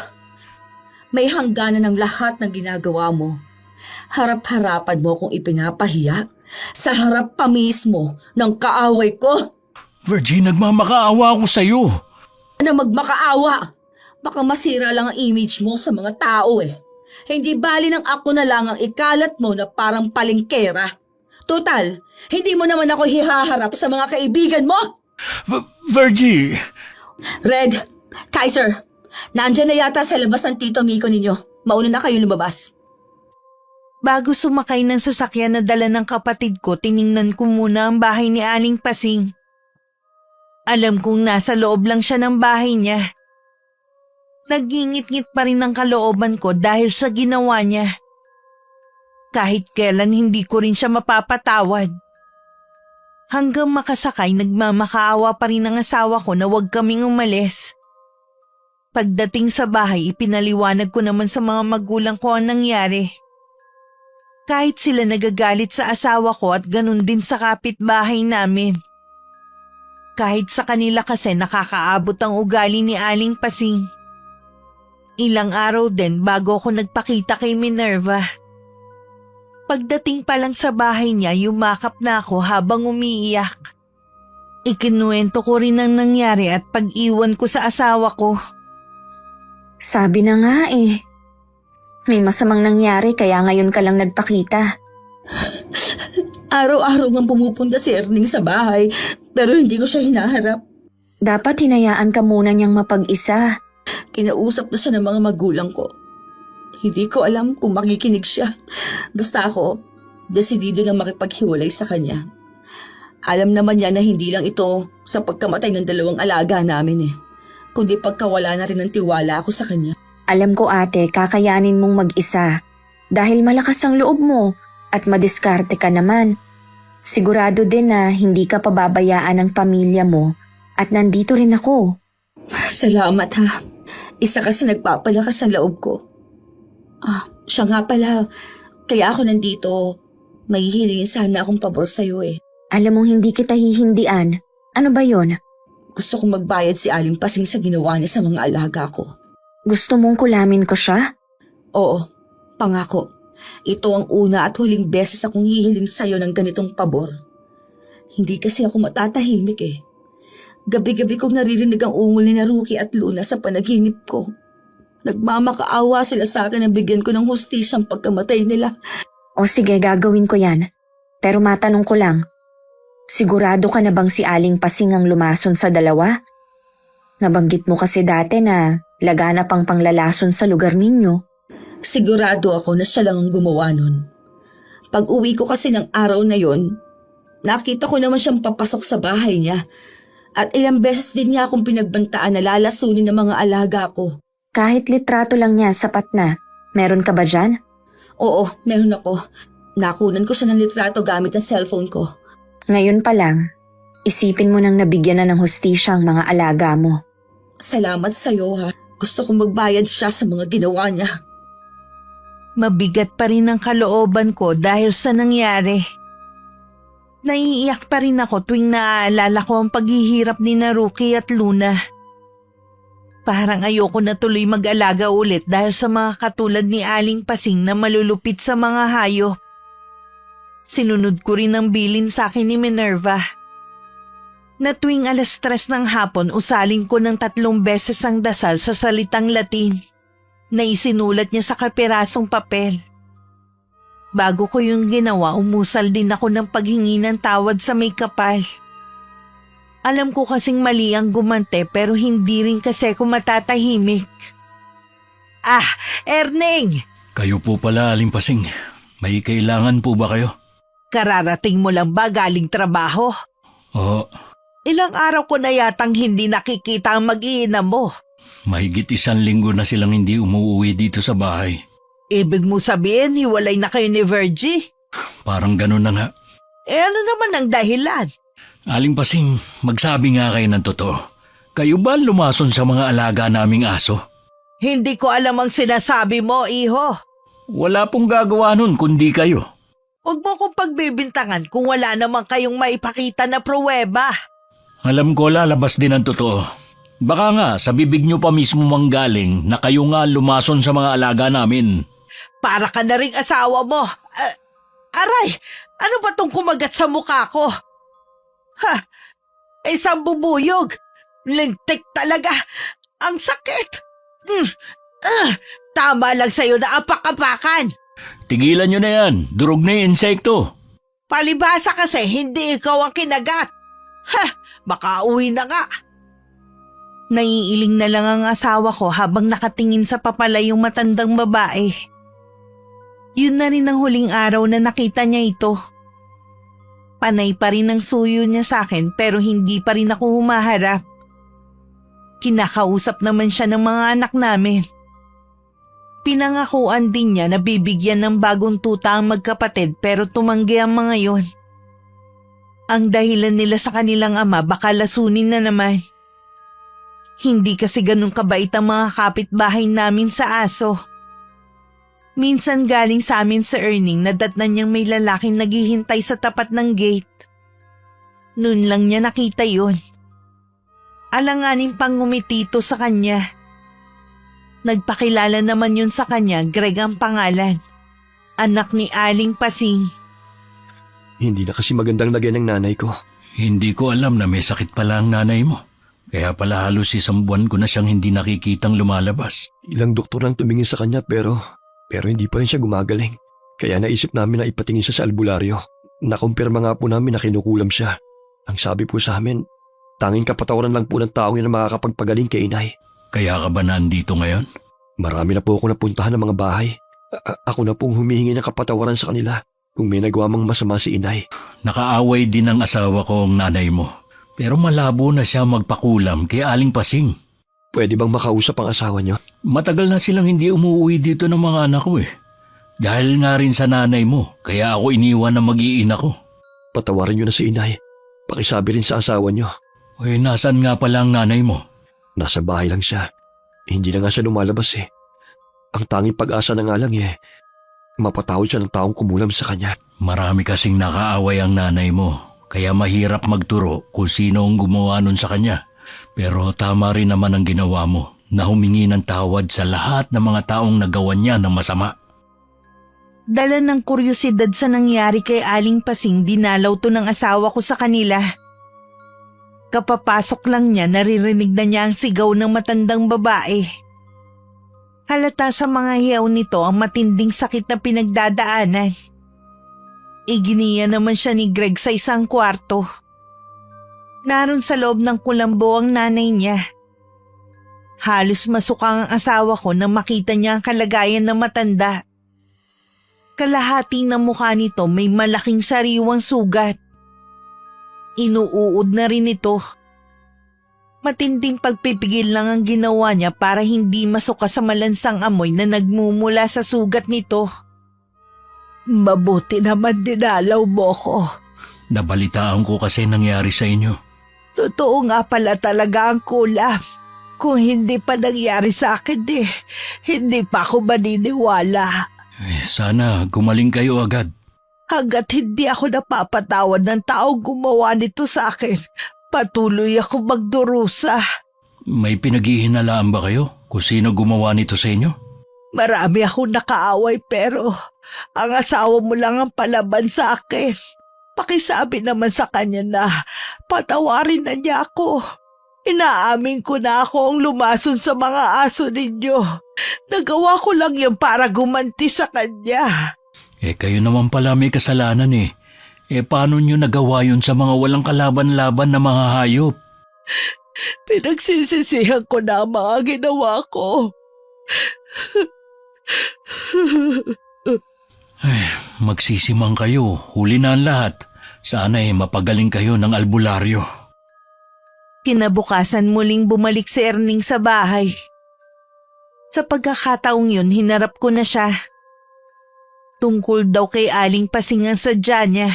May hangganan ng lahat ng ginagawa mo. Harap-harapan mo kung ipinapahiya sa harap pa mismo ng kaaway ko. Virgie, nagmamakaawa ako sa'yo. Na magmakaawa. Baka masira lang ang image mo sa mga tao Hindi bali ng ako na lang ang ikalat mo na parang palengkera. Total, hindi mo naman ako hihaharap sa mga kaibigan mo. Virgie! Red, Kaiser, nandyan na yata sa labas ang tito Miko ninyo. Mauna na kayo lumabas. Bago sumakay ng sasakyan na dala ng kapatid ko, tiningnan ko muna ang bahay ni Aling Pasing. Alam kong nasa loob lang siya ng bahay niya. Nagingit-ngit pa rin ang kalooban ko dahil sa ginawa niya. Kahit kailan hindi ko rin siya mapapatawad. Hanggang makasakay, nagmamakaawa pa rin ang asawa ko na huwag kaming umalis. Pagdating sa bahay, ipinaliwanag ko naman sa mga magulang ko ang nangyari. Kahit sila nagagalit sa asawa ko at ganun din sa kapitbahay namin. Kahit sa kanila kasi nakakaabot ang ugali ni Aling Pasing. Ilang araw din bago ako nagpakita kay Minerva. Pagdating pa lang sa bahay niya, yumakap na ako habang umiiyak. Ikinuwento ko rin ang nangyari at pag-iwan ko sa asawa ko. Sabi na nga may masamang nangyari kaya ngayon ka lang nagpakita. Araw-araw ngang pumupunta si Erning sa bahay pero hindi ko siya hinaharap. Dapat hinayaan ka muna niyang mapag-isa. Kinausap na siya ng mga magulang ko. Hindi ko alam kung makikinig siya. Basta ako, desidido na makipaghiwalay sa kanya. Alam naman niya na hindi lang ito sa pagkamatay ng 2 alaga namin kundi pagkawala na rin ng tiwala ako sa kanya. Alam ko ate, kakayanin mong mag-isa. Dahil malakas ang loob mo at madiskarte ka naman. Sigurado din na hindi ka pababayaan ng pamilya mo at nandito rin ako. Salamat ha. Isa kasi nagpapalakas ang loob ko. Siya nga pala. Kaya ako nandito. May hihingin sana akong pabor sa'yo Alam mong hindi kita hihindian. Ano ba yon? Gusto kong magbayad si Aling Pasing sa ginawa niya sa mga alaga ko. Gusto mong kulamin ko siya? Oo, pangako. Ito ang una at huling beses akong hihiling sa'yo ng ganitong pabor. Hindi kasi ako matatahimik Gabi-gabi kong naririnig ang ungol ni Rookie at Luna sa panaginip ko. Nagmamakaawa sila sa akin na bigyan ko ng hustisyang pagkamatay nila. O sige, gagawin ko yan. Pero matanong ko lang, sigurado ka na bang si Aling Pasing ang lumason sa 2? Nabanggit mo kasi dati na laganap ang panglalason sa lugar ninyo. Sigurado ako na siya lang ang gumawa nun. Pag uwi ko kasi ng araw na yon, nakita ko naman siyang papasok sa bahay niya. At ilang beses din niya akong pinagbantaan na lalasunin ng mga alaga ko. Kahit litrato lang niya, sapat na. Meron ka ba dyan? Oo, meron ako. Nakunan ko siya ng litrato gamit ang cellphone ko. Ngayon pa lang, isipin mo nang nabigyan na ng hustisya ang mga alaga mo. Salamat sa'yo ha. Gusto kong magbayad siya sa mga ginawa niya. Mabigat pa rin ang kalooban ko dahil sa nangyari. Naiiyak pa rin ako tuwing naaalala ko ang paghihirap ni Naruki at Luna. Parang ayoko na tuloy mag-alaga ulit dahil sa mga katulad ni Aling Pasing na malulupit sa mga hayop. Sinunod ko rin ang bilin sa akin ni Minerva. Na tuwing 3:00 ng hapon usalin ko ng 3 beses ang dasal sa salitang Latin na isinulat niya sa kapirasong papel. Bago ko yung ginawa, umusal din ako ng paghingi ng tawad sa may kapal. Alam ko kasing mali ang gumante pero hindi rin kasi ako matatahimik. Erneng! Kayo po pala, Aling Pasing. May kailangan po ba kayo? Kararating mo lang ba galing trabaho? Oo, Ilang araw ko na yatang hindi nakikita ang mag-iina mo. mahigit 1 linggo na silang hindi umuwi dito sa bahay. Ibig mo sabihin, hiwalay na kayo ni Virgie? Parang ganun na nga. Ano naman ang dahilan? Aling Pasing, magsabi nga kayo ng totoo. Kayo ba lumason sa mga alaga naming aso? Hindi ko alam ang sinasabi mo, iho. Wala pong gagawa nun kundi kayo. Huwag mo kong pagbibintangan kung wala naman kayong maipakita na pruweba. Alam ko lalabas din ang totoo. Baka nga sa bibig nyo pa mismo manggaling na kayo nga lumason sa mga alaga namin. Para ka na ring asawa mo. Aray, ano ba tong kumagat sa mukha ko? Isang bubuyog. Lintik talaga. Ang sakit. Tama lang sa'yo na apak-apakan. Tigilan nyo na yan. Durog na yung insekto. Palibhasa kasi hindi ikaw ang kinagat. Baka uwi na nga. Naiiling na lang ang asawa ko habang nakatingin sa papalayong matandang babae. Yun na rin ang huling araw na nakita niya ito. Panay pa rin ang suyo niya sa akin pero hindi pa rin ako humaharap. Kinakausap naman siya ng mga anak namin. Pinangakuan din niya na bibigyan ng bagong tuta ang magkapatid pero tumanggi ang mga yon. Ang dahilan nila sa kanilang ama baka lasunin na naman. Hindi kasi ganun kabait ang mga kapitbahay namin sa aso. Minsan galing sa amin sa earning nadatnan niyang may lalaking naghihintay sa tapat ng gate. Noon lang niya nakita yun. Alanganin pang ngumitito sa kanya. Nagpakilala naman yun sa kanya, Greg ang pangalan. Anak ni Aling Pasing. Hindi na kasi magandang lagyan ng nanay ko. Hindi ko alam na may sakit pala ang nanay mo. Kaya pala halos 1 buwan ko na siyang hindi nakikitang lumalabas. Ilang doktor lang tumingin sa kanya pero hindi pa rin siya gumagaling. Kaya naisip namin na ipatingin siya sa albularyo. Nakumpirma nga po namin na kinukulam siya. Ang sabi po sa amin, tanging kapatawaran lang po ng taong yun na makakapagpagaling kay inay. Kaya ka ba nandito ngayon? Marami na po ako napuntahan ng mga bahay. Ako na pong humihingi ng kapatawaran sa kanila kung may nagawa mang masama si inay. Nakaaway din ang asawa ko ang nanay mo. Pero malabo na siya magpakulam kay Aling Pasing. Pwede bang makausap ang asawa niyo? Matagal na silang hindi umuwi dito ng mga anak ko eh. Dahil nga rin sa nanay mo, kaya ako iniwan na mag-iina ko. Patawarin niyo na si inay. Pakisabi rin sa asawa niyo. Uy, nasan nga pala ang nanay mo? Nasa bahay lang siya. Hindi na nga siya lumalabas eh. Ang tanging pag-asa na nga lang mapatawad siya ng taong kumulam sa kanya. Marami kasing nakaaway ang nanay mo, kaya mahirap magturo kung sino ang gumawa nun sa kanya. Pero tama rin naman ang ginawa mo na humingi ng tawad sa lahat ng mga taong nagawa niya ng masama. Dala ng kuryosidad sa nangyari kay Aling Pasing, dinalaw to ng asawa ko sa kanila. Kapapasok lang niya, naririnig na niya ang sigaw ng matandang babae. Halata sa mga hiyaw nito ang matinding sakit na pinagdadaanan. Iginiya naman siya ni Greg sa isang kwarto. Naroon sa loob ng kulambo ang nanay niya. Halos masukang ang asawa ko nang makita niya ang kalagayan ng matanda. Kalahati ng mukha nito may malaking sariwang sugat. Inuuod na rin ito. Matinding pagpipigil lang ang ginawa niya para hindi masuka sa malansang amoy na nagmumula sa sugat nito. Mabuti naman dinalaw mo ko. Nabalitaan ko kasi nangyari sa inyo. Totoo nga pala talaga ang kulam. Kung hindi pa nangyari sa akin hindi pa ako maniniwala. Sana gumaling kayo agad. Hanggat hindi ako napapatawad ng taong gumawa nito sa akin, patuloy ako magdurusa. May pinaghihinalaan ba kayo kung sino gumawa nito sa inyo? Marami akong nakaaway pero ang asawa mo lang ang palaban sa akin. Pakisabi naman sa kanya na patawarin na niya ako. Inaamin ko na ako ang lumason sa mga aso ninyo. Nagawa ko lang yan para gumanti sa kanya. Kayo naman pala may kasalanan eh. Paano nyo nagawa yun sa mga walang kalaban-laban na mga hayop? Pinagsisisihan ko na ang mga ginawa ko. Magsisimang kayo, huli na ang lahat. Sana mapagaling kayo ng albularyo. Kinabukasan muling bumalik si Erning sa bahay. Sa pagkakataong yun, hinarap ko na siya. Tungkol daw kay Aling Pasing ang sadya niya.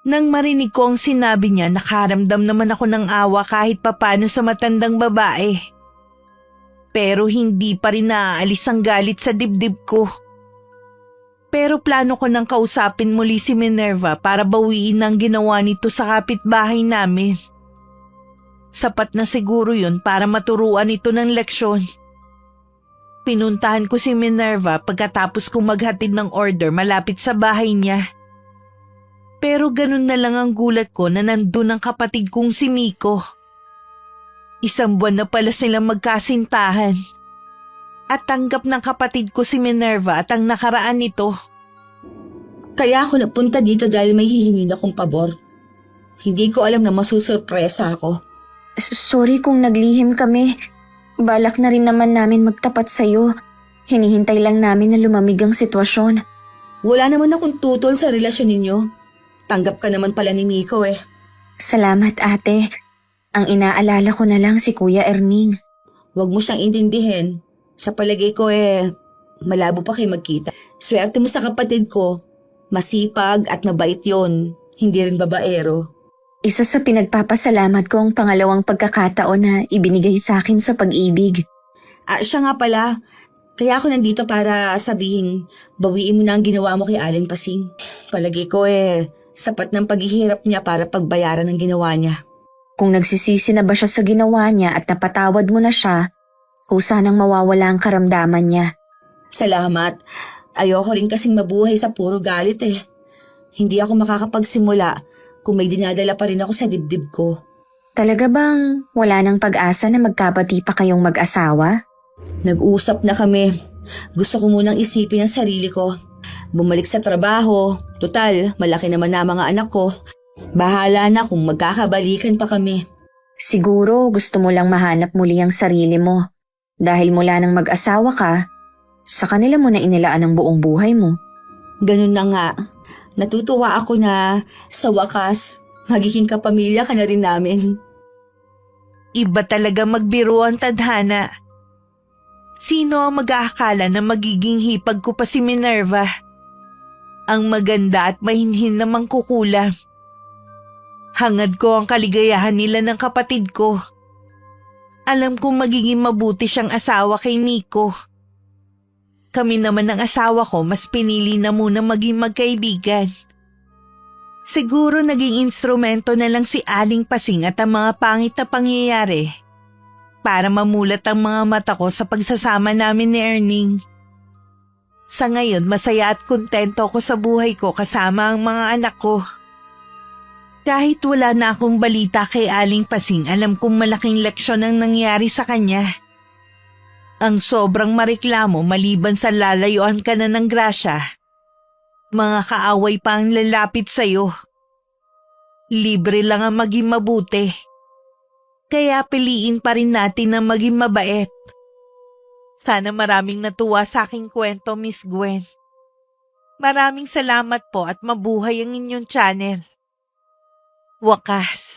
Nang marinig ko ang sinabi niya, nakaramdam naman ako ng awa kahit papano sa matandang babae. Pero hindi pa rin naaalis ang galit sa dibdib ko. Pero plano ko nang kausapin muli si Minerva para bawiin ang ginawa nito sa kapitbahay namin. Sapat na siguro yun para maturuan ito ng leksyon. Pinuntahan ko si Minerva pagkatapos kong maghatid ng order malapit sa bahay niya. Pero ganun na lang ang gulat ko na nandun ang kapatid kong si Miko. 1 buwan na pala silang magkasintahan. At tanggap ng kapatid ko si Minerva at ang nakaraan nito. Kaya ako nagpunta dito dahil may hihingin akong pabor. Hindi ko alam na masusurpresa ako. Sorry kung naglihim kami. Balak na rin naman namin magtapat sa'yo. Hinihintay lang namin na lumamig ang sitwasyon. Wala naman akong tutol sa relasyon ninyo. Tanggap ka naman pala ni Miko eh. Salamat ate. Ang inaalala ko na lang si Kuya Erning. Huwag mo siyang intindihin. Sa palagay ko malabo pa kayo magkita. Swerte mo sa kapatid ko. Masipag at mabait yon. Hindi rin babaero. Isa sa pinagpapasalamat ko ang pangalawang pagkakataon na ibinigay sa akin sa pag-ibig. Siya nga pala. Kaya ako nandito para sabihin, bawiin mo na ang ginawa mo kay Aling Pasing. Palagay ko sapat ng paghihirap niya para pagbayaran ng ginawa niya. Kung nagsisisi na ba siya sa ginawa niya at napatawad mo na siya, kusa nang mawawala ang karamdaman niya. Salamat. Ayoko rin kasing mabuhay sa puro galit eh. Hindi ako makakapagsimula kung may dinadala pa rin ako sa dibdib ko. Talaga bang wala nang pag-asa na magkapati pa kayong mag-asawa? Nag-usap na kami. Gusto ko munang isipin ang sarili ko. Bumalik sa trabaho. Total, malaki naman na mga anak ko. Bahala na kung magkakabalikan pa kami. Siguro gusto mo lang mahanap muli ang sarili mo. Dahil mula nang mag-asawa ka, sa kanila mo na inilaan ang buong buhay mo. Ganun na nga. Natutuwa ako na sa wakas, magiging kapamilya ka na rin namin. Iba talaga magbiro ang tadhana. Sino ang mag-aakala na magiging hipag ko pa si Minerva? Ang maganda at mahinhin na mangkukulam. Hangad ko ang kaligayahan nila ng kapatid ko. Alam kong magiging mabuti siyang asawa kay Miko. Kami naman ng asawa ko mas pinili na muna maging magkaibigan. Siguro naging instrumento na lang si Aling Pasing at ang mga pangit na pangyayari para mamulat ang mga mata ko sa pagsasama namin ni Erning. Sa ngayon, masaya at kontento ako sa buhay ko kasama ang mga anak ko. Kahit wala na akong balita kay Aling Pasing, alam kong malaking leksyon ang nangyari sa kanya. Ang sobrang mareklamo maliban sa lalayuan ka na ng grasya. Mga kaaway pa ang lalapit sa'yo. Libre lang ang maging mabuti. Kaya piliin pa rin natin na maging mabait. Sana maraming natuwa sa aking kwento, Miss Gwen. Maraming salamat po at mabuhay ang inyong channel. Wakas,